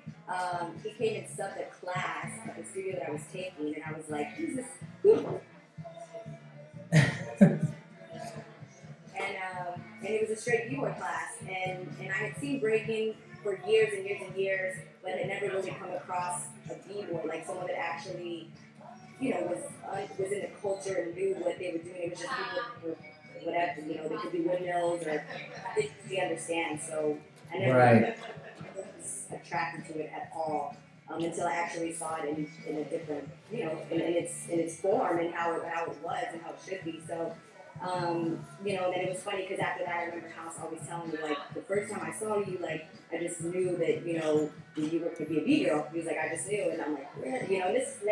he came and subbed a class at the studio that I was taking, and I was like, who's this? And it was a straight b-boy class, and I had seen breaking for years and years and years, but had never really come across a b-boy, like someone that actually, was in the culture and knew what they were doing. It was just people who were whatever, they could be windmills or didn't really understand. So I never was attracted to it at all until I actually saw it in a different, in its form and how it was and how it should be. So. And then it was funny because after that, I remember House always telling me, like, the first time I saw you, like, I just knew that, you were to be a B-girl. He was like, I just knew. And I'm like, really? This is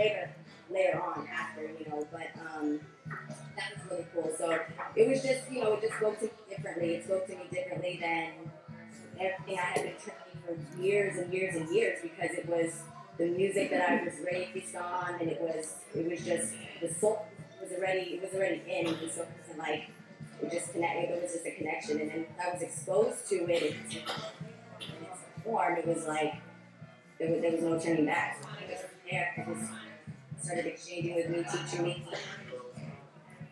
later on after, but that was really cool. So it was just, it just spoke to me differently. It spoke to me differently than everything I had been training for years and years and years, because it was the music that I was raised on, and it was just the soul. It was already in, and so it wasn't like it just connected. It was just a connection, and then I was exposed to it in its form. It was like there was no turning back. So it was there. It just started exchanging with me, teaching me,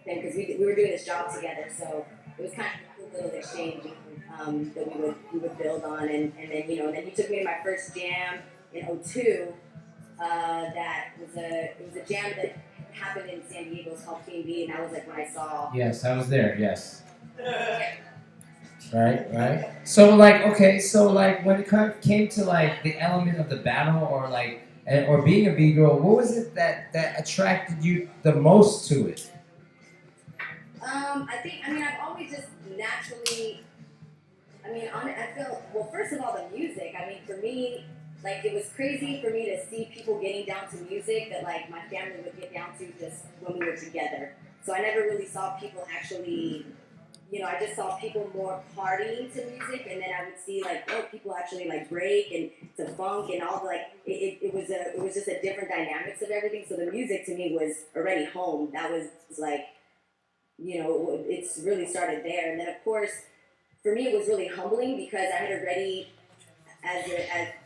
and because we were doing this job together, so it was kind of a cool little exchange that we would build on, and then then he took me to my first jam in '02. That was a jam that happened in San Diego. It's called King, and that was like when I saw. Yes, I was there. Yes. Right. So when it came to like the element of the battle, or like or being a B-girl, what was it that attracted you the most to it? I've always just naturally, I feel, well, first of all, the music. I mean, for me, like, it was crazy for me to see people getting down to music that, like, my family would get down to just when we were together. So I never really saw people actually, I just saw people more partying to music, and then I would see, like, oh, people actually, like, break and to funk and all the, like, it was just a different dynamics of everything. So the music to me was already home. That was, like, it's really started there. And then, of course, for me, it was really humbling because I had already, as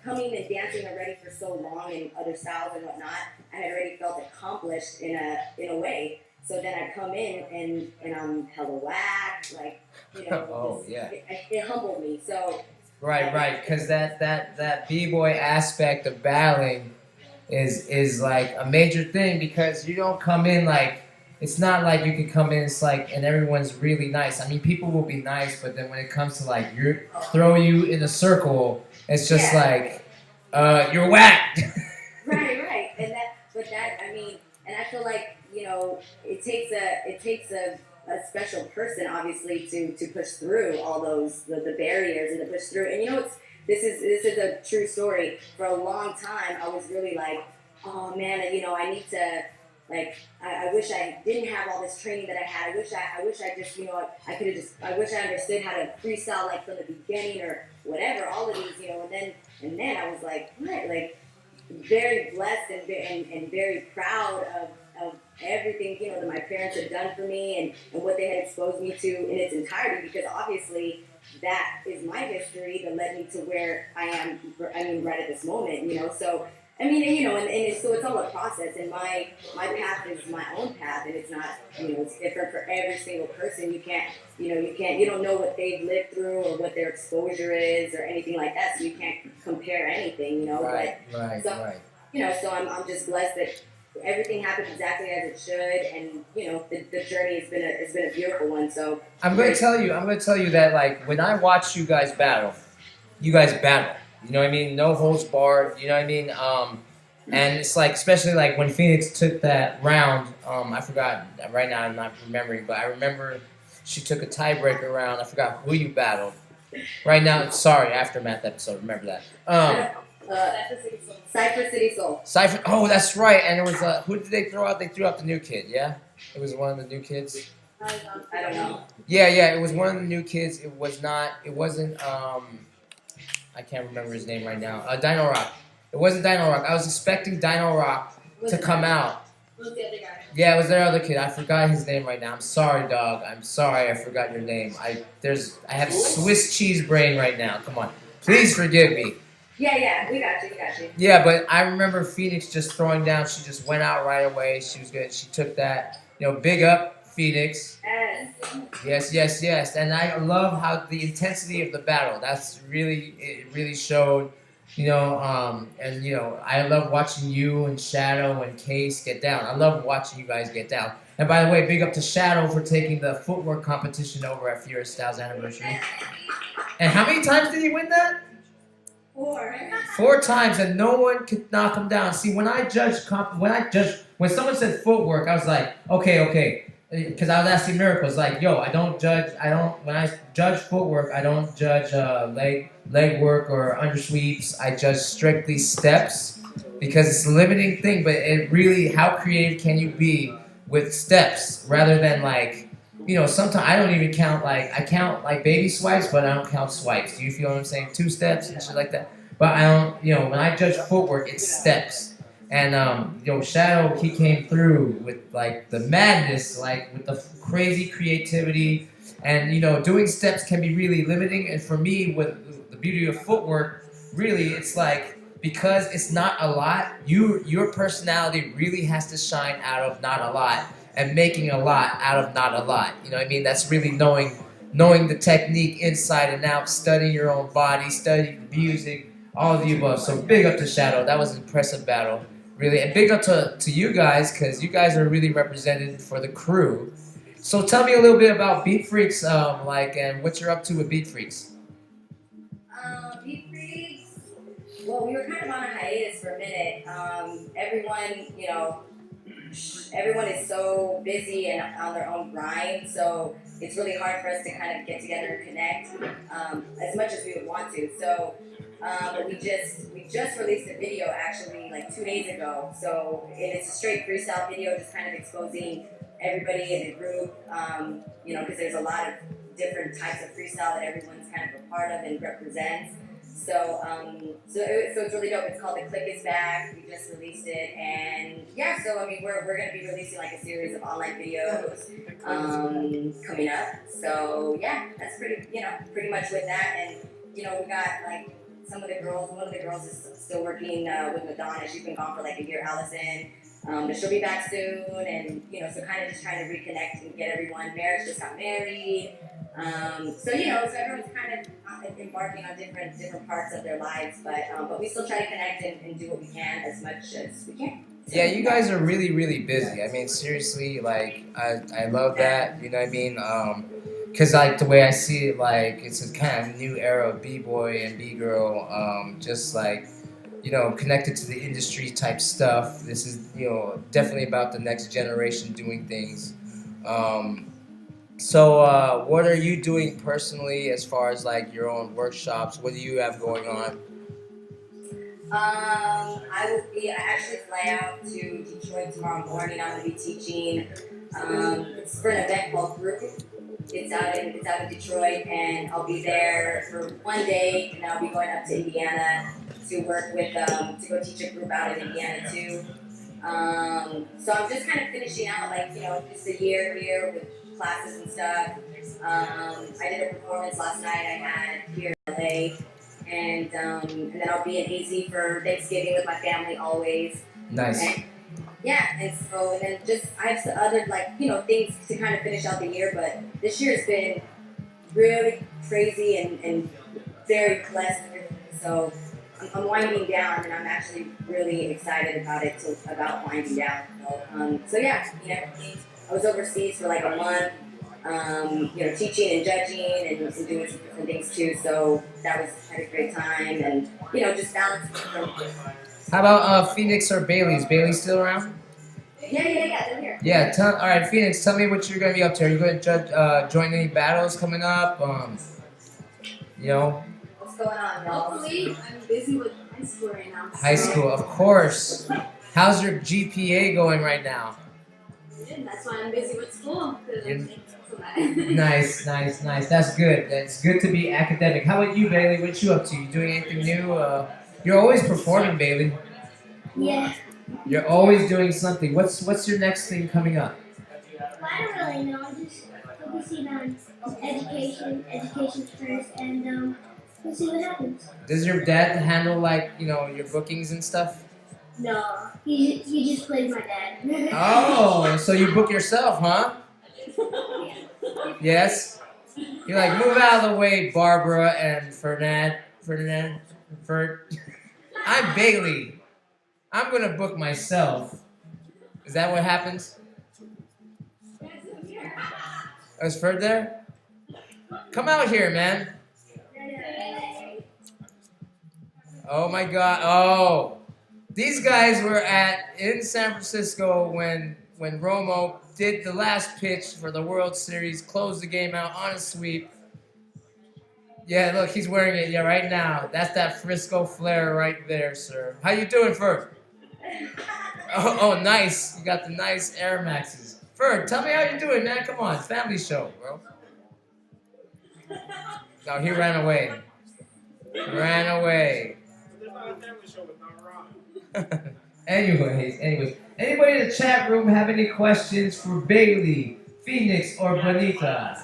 coming and dancing already for so long in other styles and whatnot, I had already felt accomplished in a way. So then I come in and I'm hella whack, like, Oh, yeah. It humbled me. So Right, because that b-boy aspect of battling is like a major thing, because you don't come in like, it's not like you can come in, it's like, and everyone's really nice. I mean, people will be nice, but then when it comes to like throw you in a circle, it's just like, you're whacked. right, and I feel like it takes a special person, obviously, to push through all those the barriers and to push through. And this is a true story. For a long time, I was really like, oh man, I need to. Like, I wish I didn't have all this training that I had. I wish I just, I could have just, I wish I understood how to freestyle, like, from the beginning or whatever, all of these, and then I was like, what? Like, very blessed and very proud of everything, that my parents had done for me and what they had exposed me to in its entirety, because obviously that is my history that led me to where I am, right at this moment, so so it's all a process, and my path is my own path, and it's not, it's different for every single person. You don't know what they've lived through or what their exposure is or anything like that, so you can't compare anything, Right. So I'm just blessed that everything happened exactly as it should, and the journey has been a beautiful one. So I'm going to tell you that, like, when I watch you guys battle. You know what I mean? No holds barred. You know what I mean? And it's like, especially like when Phoenix took that round. I forgot right now. I'm not remembering, but I remember she took a tiebreaker round. I forgot who you battled. Right now, sorry, aftermath episode. Remember that. Cypher City Soul. Cypher. Oh, that's right. And it was who did they throw out? They threw out the new kid. Yeah, it was one of the new kids. I don't know. Yeah, it was one of the new kids. It was not. It wasn't. I can't remember his name right now. Dino Rock. It wasn't Dino Rock. I was expecting Dino Rock to come out. Who's the other guy? Yeah, it was their other kid. I forgot his name right now. I'm sorry, dog. I'm sorry. I forgot your name. I have Swiss cheese brain right now. Come on, please forgive me. Yeah, we got you. Yeah, but I remember Phoenix just throwing down. She just went out right away. She was good. She took that. Big up Phoenix. Yes. And I love how the intensity of the battle. It really showed. I love watching you and Shadow and Case get down. I love watching you guys get down. And by the way, big up to Shadow for taking the footwork competition over at Furious Styles Anniversary. And how many times did he win that? 4 times, and no one could knock him down. See, when someone said footwork, I was like, okay. Because I was asking Miracles, like, when I judge footwork, I don't judge leg work or undersweeps. I judge strictly steps, because it's a limiting thing, but it really, how creative can you be with steps rather than like, sometimes I don't even count, I count like baby swipes, but I don't count swipes. Do you feel what I'm saying? 2 steps and shit like that. But I don't, when I judge footwork, it's steps. And, Shadow, he came through with, like, the madness, like, with the crazy creativity. And, doing steps can be really limiting. And for me, with the beauty of footwork, really, it's like, because it's not a lot, your personality really has to shine out of not a lot and making a lot out of not a lot. You know what I mean? That's really knowing the technique inside and out, studying your own body, studying the music, all of the above. So big up to Shadow. That was an impressive battle. Really, and big up to you guys, because you guys are really represented for the crew. So tell me a little bit about Beat Freaks, and what you're up to with Beat Freaks. Beat Freaks. Well, we were kind of on a hiatus for a minute. Everyone, everyone is so busy and on their own grind, so it's really hard for us to kind of get together and connect as much as we would want to. So we just released a video actually like 2 days ago. So it's a straight freestyle video, just kind of exposing everybody in the group. Because there's a lot of different types of freestyle that everyone's kind of a part of and represents. So it's really dope. It's called The Click Is Back. We just released it, and yeah. So I mean, we're gonna be releasing like a series of online videos coming up. So yeah, that's pretty much with that. And we got like some of the girls. One of the girls is still working with Madonna. She's been gone for like a year, Allison. But she'll be back soon, and so kind of just trying to reconnect and get everyone. Marriage just got married. So everyone's kind of embarking on different parts of their lives, but we still try to connect and do what we can as much as we can. So, Yeah, you guys are really, really busy. I mean, seriously, like, I love that, you know what I mean? Because, like, the way I see it, like, it's a kind of new era of B-boy and B-girl, just, like, connected to the industry type stuff. This is, definitely about the next generation doing things. So what are you doing personally as far as, like, your own workshops? What do you have going on? I actually fly out to Detroit tomorrow morning. I'm going to be teaching. It's for an event called Group. It's out in Detroit, and I'll be there for 1 day, and I'll be going up to Indiana to work with to go teach a group out in Indiana too. So I'm just kind of finishing out, like just a year here with classes and stuff. I did a performance last night I had here in LA. And then I'll be in AZ for Thanksgiving with my family always. Nice. And then just I have some other things to kind of finish out the year, but this year has been really crazy and very blessed. So I'm winding down, and I'm actually really excited about winding down. So yeah, I was overseas for like a month. Teaching and judging and doing some different things too. So had a great time, and just balancing. How about Phoenix or Bailey? Is Bailey still around? Yeah, they're here. Yeah, all right, Phoenix, tell me what you're going to be up to. Are you going to join any battles coming up? What's going on, y'all? Hopefully, I'm busy with high school right now. High school, of course. How's your GPA going right now? Good, that's why I'm busy with school. Nice. That's good. It's good to be academic. How about you, Bailey? What you up to? You doing anything new? You're always performing, Bailey. Yeah. You're always doing something. What's your next thing coming up? Well, I don't really know. I'm just focusing on education first, and we'll see what happens. Does your dad handle your bookings and stuff? No, he just plays my dad. Oh, so you book yourself, huh? Yes? You're like, move out of the way, Barbara and Ferdinand. I'm Bailey. I'm going to book myself. Is that what happens? Is Ferd there? Come out here, man. Oh, my God. Oh. These guys were in San Francisco when Romo did the last pitch for the World Series, closed the game out on a sweep. Yeah, look, he's wearing it right now. That's that Frisco flair right there, sir. How you doing, Ferg? Oh, nice. You got the nice Air Maxes. Ferg, tell me how you doing, man. Come on, family show, bro. No, he ran away. Ran away. There's not a family show with not Ron. Anyways. Anybody in the chat room have any questions for Bailey, Phoenix, or Bonita?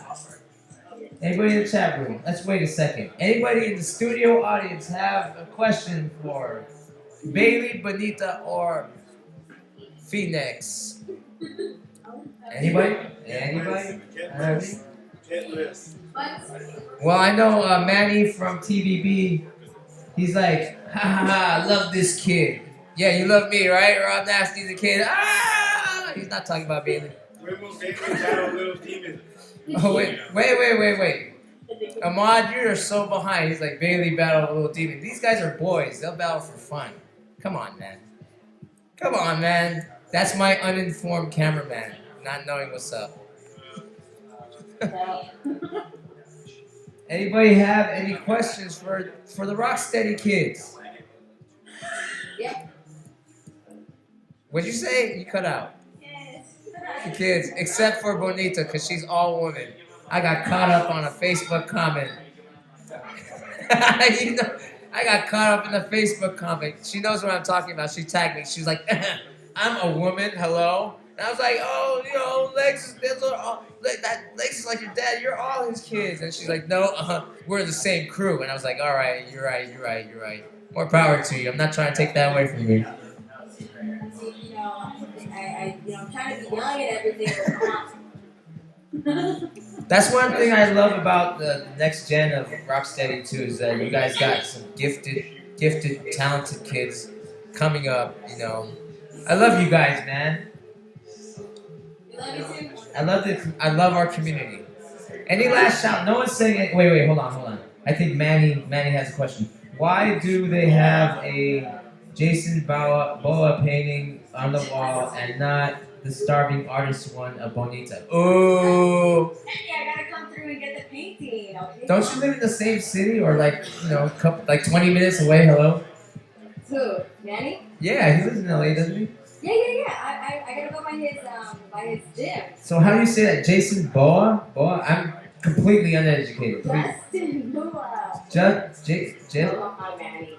Anybody in the chat room? Let's wait a second. Anybody in the studio audience have a question for Bailey, Bonita, or Phoenix? Anybody? Hit list. Well, I know Manny from TVB. He's like, ha, I love this kid. Yeah, you love me, right? Rob Nasty's the kid. Ah! He's not talking about Bailey. When will Bailey battle Little Demon? Oh, wait. Ahmad, you're so behind. He's like, Bailey battle Little Demon. These guys are boys. They'll battle for fun. Come on, man. Come on, man. That's my uninformed cameraman, not knowing what's up. Anybody have any questions for the Rocksteady kids? Yep. What'd you say? You cut out. Yes. The kids, except for Bonita, because she's all woman. I got caught up on a Facebook comment. You know, I got caught up in the Facebook comment. She knows what I'm talking about. She tagged me. She was like, I'm a woman, hello? And I was like, oh, you know, Lex is like your dad. You're all his kids. And she's like, no, we're the same crew. And I was like, all right, you're right. More power to you. I'm not trying to take that away from you. I'm trying to be young and everything, but That's one thing I love about the next gen of Rocksteady too, is that you guys got some gifted, talented kids coming up. You know, I love you guys, man. I love our community. Any last shout? No one's saying it. Wait, hold on. I think Manny has a question. Why do they have a Jason Boa painting on the wall and not the starving artist one of Bonita? Oh. I gotta come through and get the painting. Okay? Don't you live in the same city or like 20 minutes away? Hello. Who? Manny? Yeah, he lives in LA, doesn't he? Yeah. I gotta go by his gym. So how do you say that? Jason Boa? I'm completely uneducated. Justin Boa. Manny,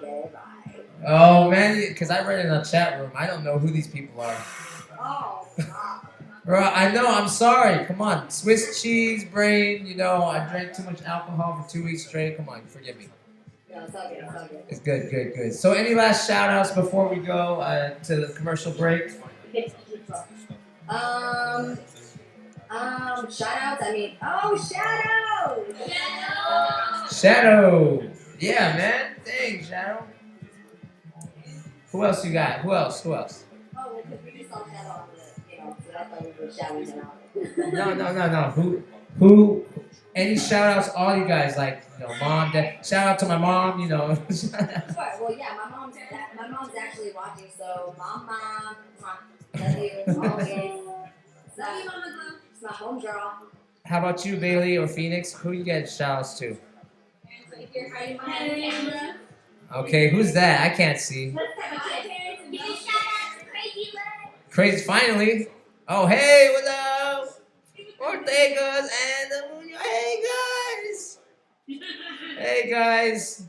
oh man, because I read in a chat room. I don't know who these people are. Oh, God. Bro, I know, I'm sorry. Come on. Swiss cheese, brain, you know, I drank too much alcohol for 2 weeks straight. Come on, forgive me. No, it's all good. It's good. So any last shout outs before we go to the commercial break? Shout outs, Shadow. Yeah, man. Dang, Shadow. Who else you got? Who else? Oh, well, because we just saw Shadow on so that's why we were shouting him out. No. Who? Any shout outs, all you guys, like, you know, mom, dad. Shout out to my mom, you know. Sure. Well, yeah, my mom's actually watching, so mom, love you always. It's my home girl. How about you, Bailey or Phoenix? Who you get shout outs to? Okay, who's that? I can't see. Crazy, finally. Oh, hey, what up? Ortegas and the Hey, guys.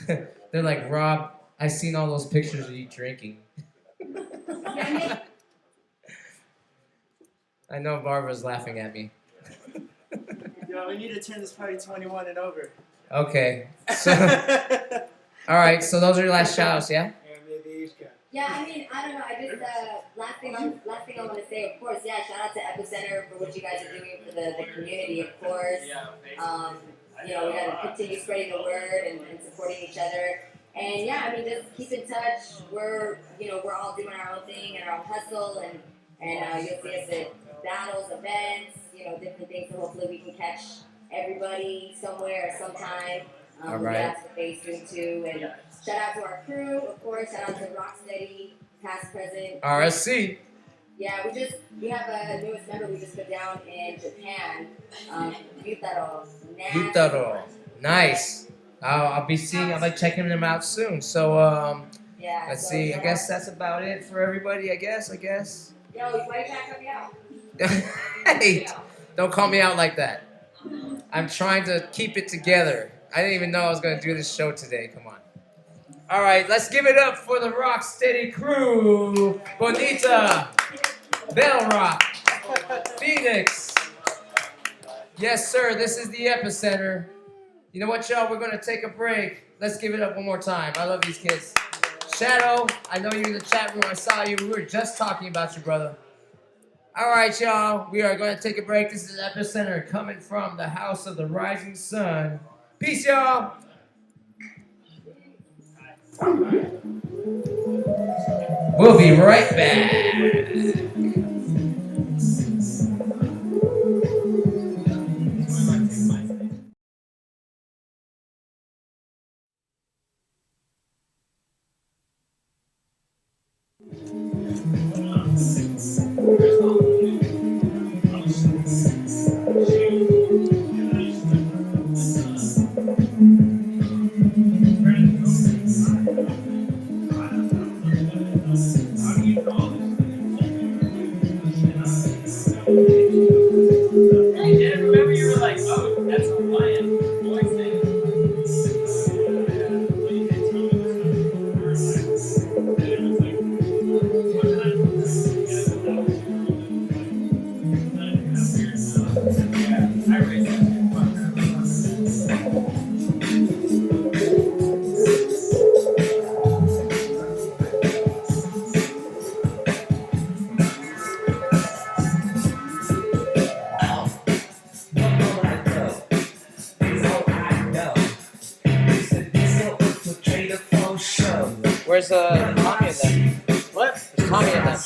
They're like, Rob, I seen all those pictures of you drinking. I know Barbara's laughing at me. Yo, we need to turn this party 21 and over. Okay. So, all right, so those are your last shout-outs, yeah? Yeah, I don't know. I just last thing I want to say, of course, yeah. Shout out to EPICENTER for what you guys are doing for the community, of course. We gotta continue spreading the word and supporting each other. And yeah, just keep in touch. We're all doing our own thing and our own hustle, and you'll see us at battles, events, different things. So hopefully we can catch everybody somewhere or sometime. All right. That's the face soon too. And shout out to our crew, of course. Shout out to Rocksteady, past, present. RSC. Yeah, we have a newest member we just put down in Japan. Yutaro. Nice. I'll be checking them out soon. So let's see. I guess that's about it for everybody. I guess. Yo, why you back up me out? Hey, don't call me out like that. I'm trying to keep it together. I didn't even know I was going to do this show today. Come on. All right, let's give it up for the Rocksteady crew. Bonita, Bell Rock, Phoenix. Yes, sir, this is the Epicenter. You know what, y'all? We're going to take a break. Let's give it up one more time. I love these kids. Shadow, I know you're in the chat room. I saw you. We were just talking about you, brother. All right, y'all. We are going to take a break. This is Epicenter coming from the House of the Rising Sun. Peace, y'all. We'll be right back. Where's Tommy in there? What? Where's Tommy in there?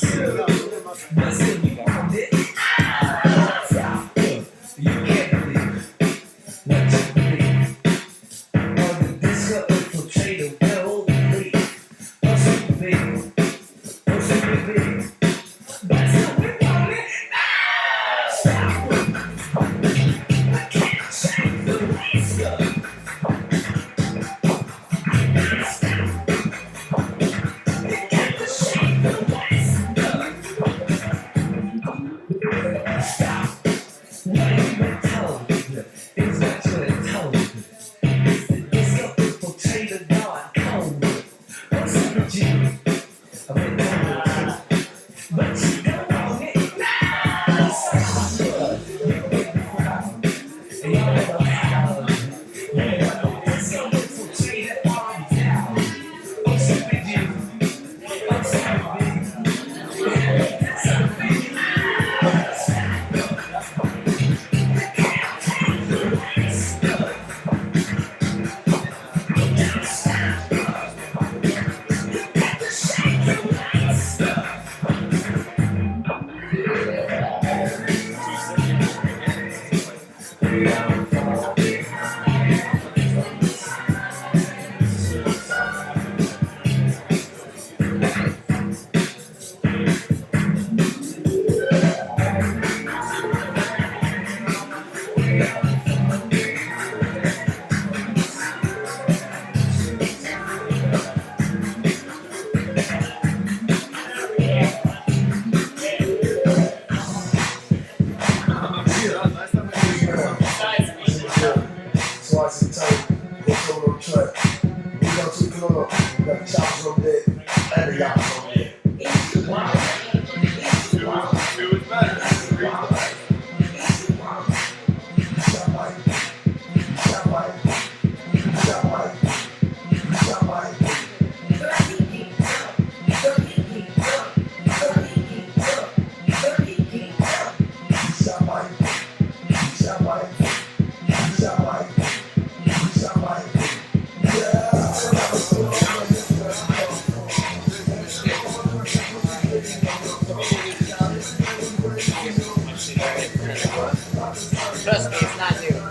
Trust me, it's not new.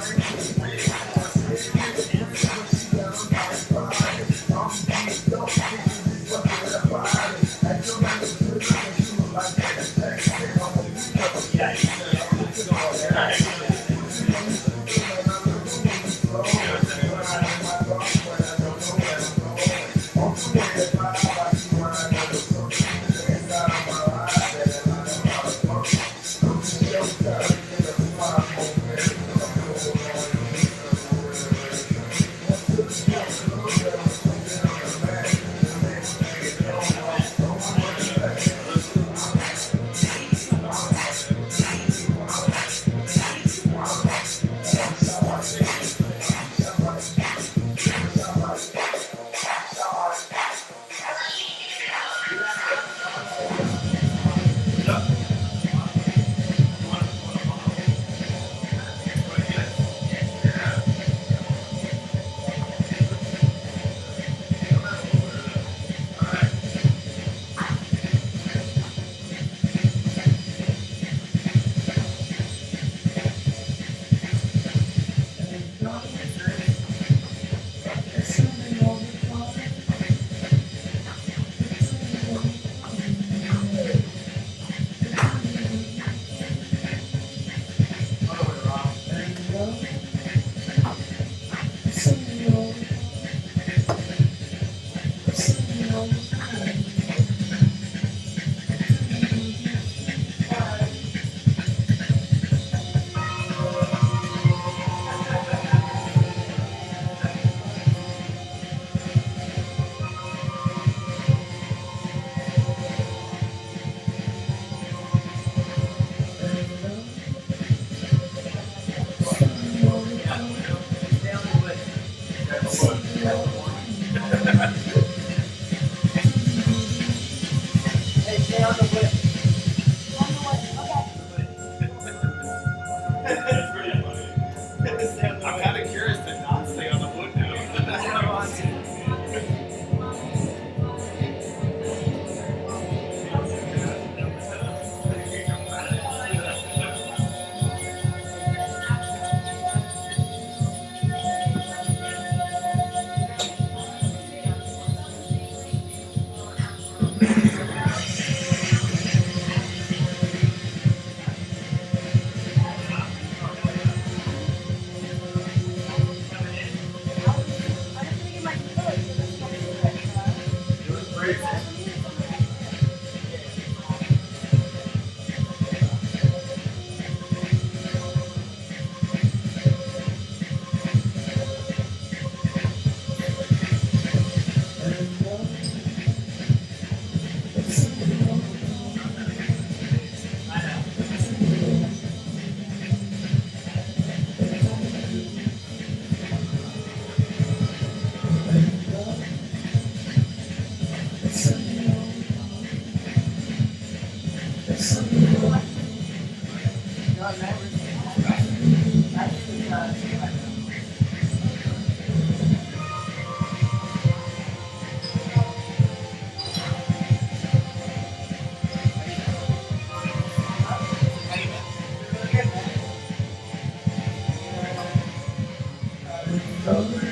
Okay.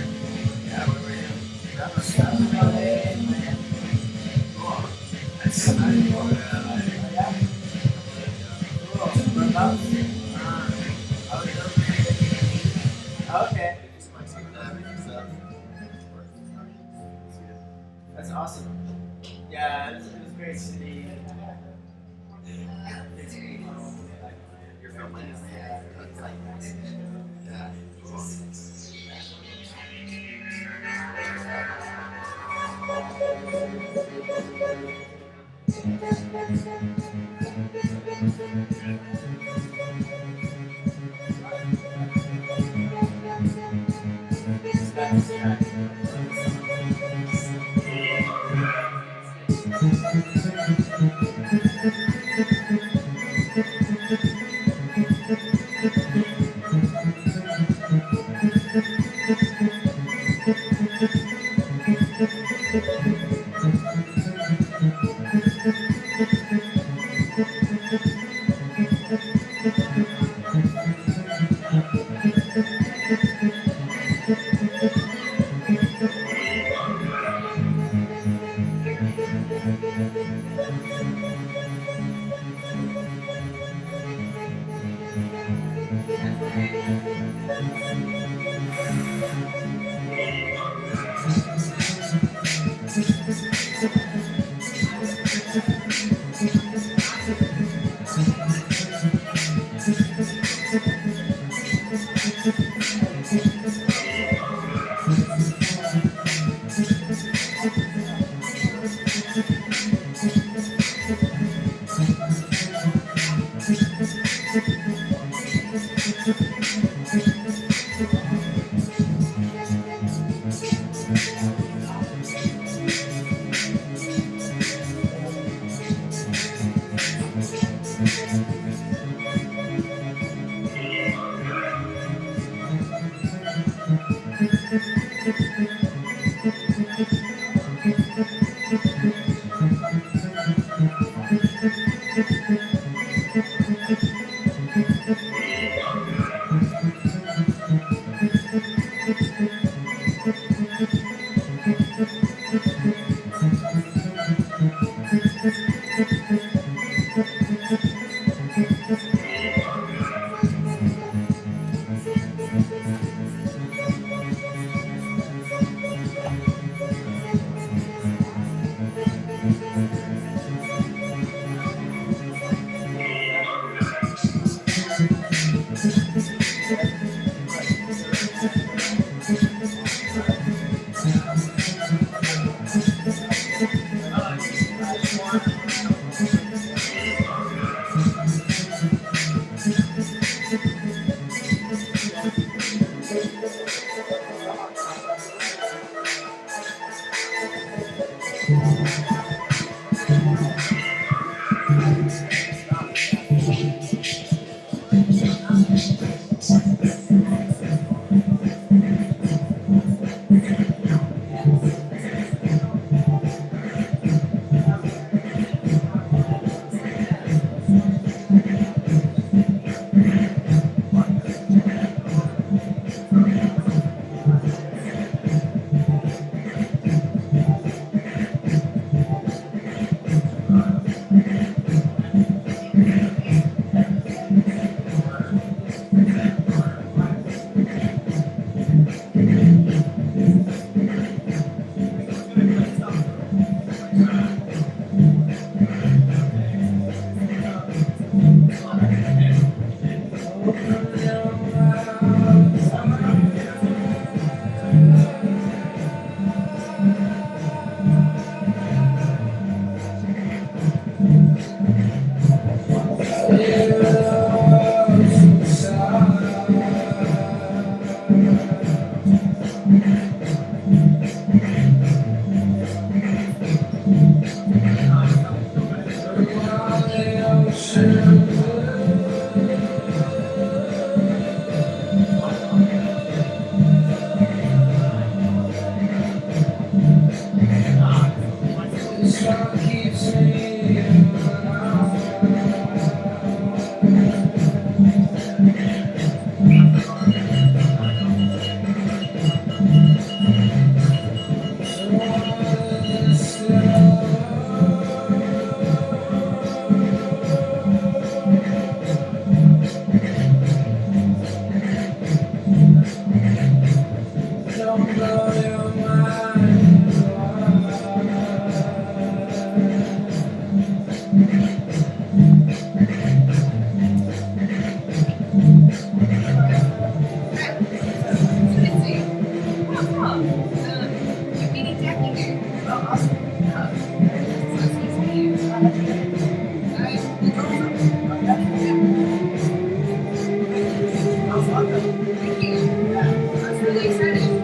That's awesome. Yeah, it was great to be. Your family is That's really exciting.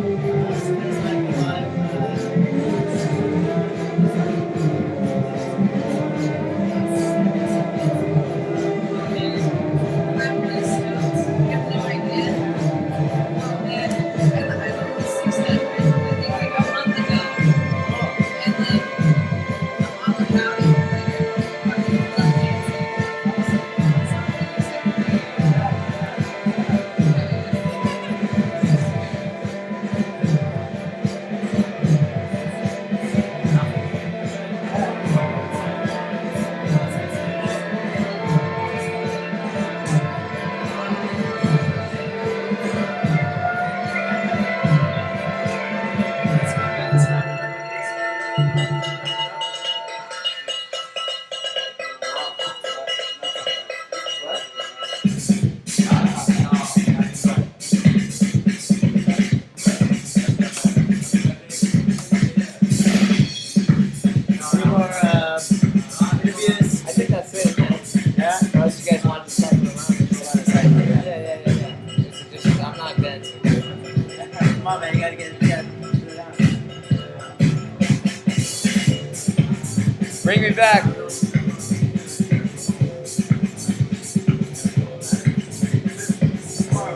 Bring me back.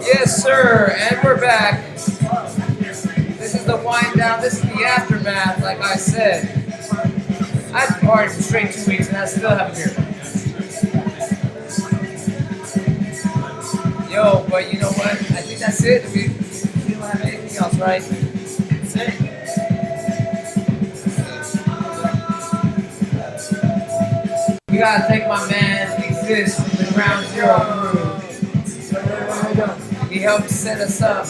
Yes, sir, and we're back. This is the wind down. This is the aftermath, like I said. I partied for straight 2 weeks, and I still haven't beer. Yo, but you know what? I think that's it. We don't have anything else, right? That's it. We gotta thank my man Exist from the Ground Zero crew. He helped set us up.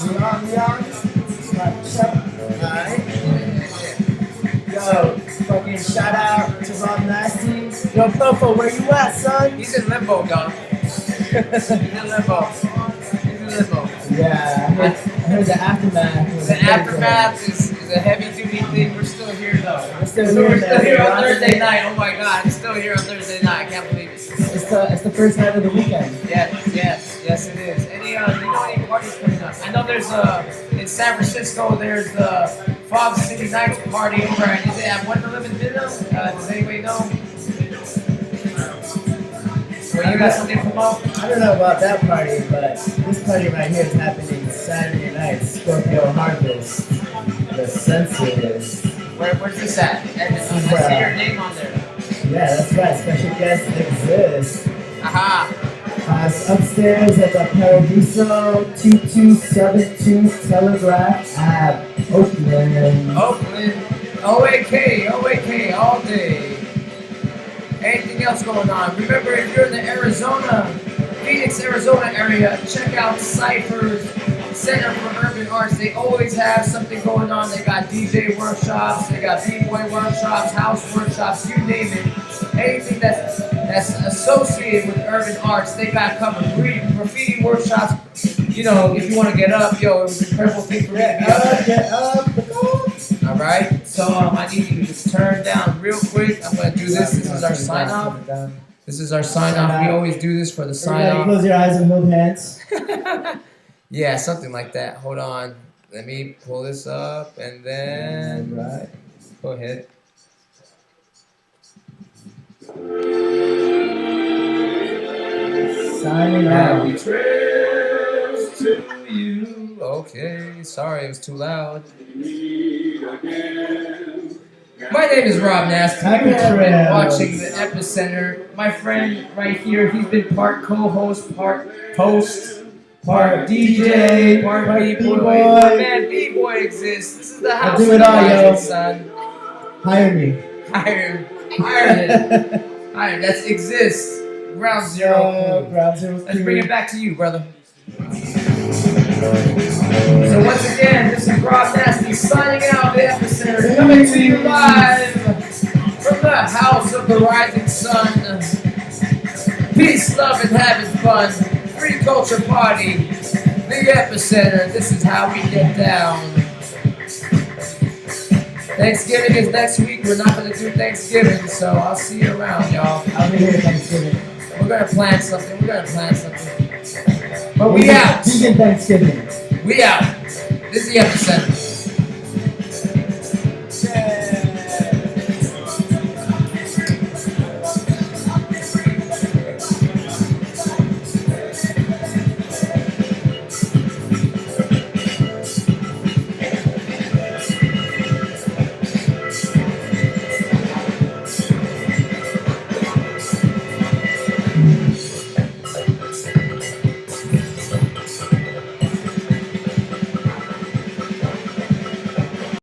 Yo, fucking shout out to Rob Nasty. Yo, Fofo, where you at, son? He's in limbo, dog. He's in limbo. He's in limbo. Yeah, I heard the aftermath. The aftermath is a heavy duty thing. We're still here though. We're still We're here, here man. on Thursday night. Oh my God, I'm still here on Thursday night. I can't believe it. It's the first night of the weekend. Yes it is. Any you know any parties coming up? I know there's in San Francisco there's the Fog City Nights party over at is it at 111 Minnow? Does anybody know? Well, you got something to promote? I don't know about that party, but this party right here is happening Saturday night, Scorpio Harvest. The Senses. Where's this at? And I see your name on there. Yeah, that's right. Special guest Exist. Aha. It's upstairs at the Paradiso 2272 Telegraph at Oakland. OAK all day. Anything else going on? Remember, if you're in the Phoenix, Arizona area, check out Cypher's Center for Urban Arts. They always have something going on. They got DJ workshops, they got B-boy workshops, house workshops, you name it. Anything that's associated with urban arts, they got covered. Graffiti workshops. You know, if you want to get up, yo, it was an incredible thing for me to be up there. All right, so I need you to just turn down real quick. I'm gonna do this. This is our sign off. This is our sign off. We always do this for the sign off. Close your eyes and hold hands. Yeah, something like that. Hold on. Let me pull this up and then go ahead. Signing Happy out. trails to you. Okay, sorry, it was too loud. My name is Rob Nasty. You have been watching the Epicenter. My friend right here, he's been part co-host, part host, part DJ, part B-boy. My man B-boy exists. This is the house do it all, yo. son. Hire me. Hire that's exists. Ground Zero. Ground Zero. Let's bring it back to you, brother. So once again, this is Rob Nasty signing out the Epicenter, coming to you live from the house of the rising sun. Peace, love, and having fun. Free culture party. The Epicenter. This is how we get down. Thanksgiving is next week. We're not going to do Thanksgiving, so I'll see you around, y'all. I'll be here Thanksgiving. We're going to plan something. But we out. Vegan Thanksgiving. We out. This is the epicenter.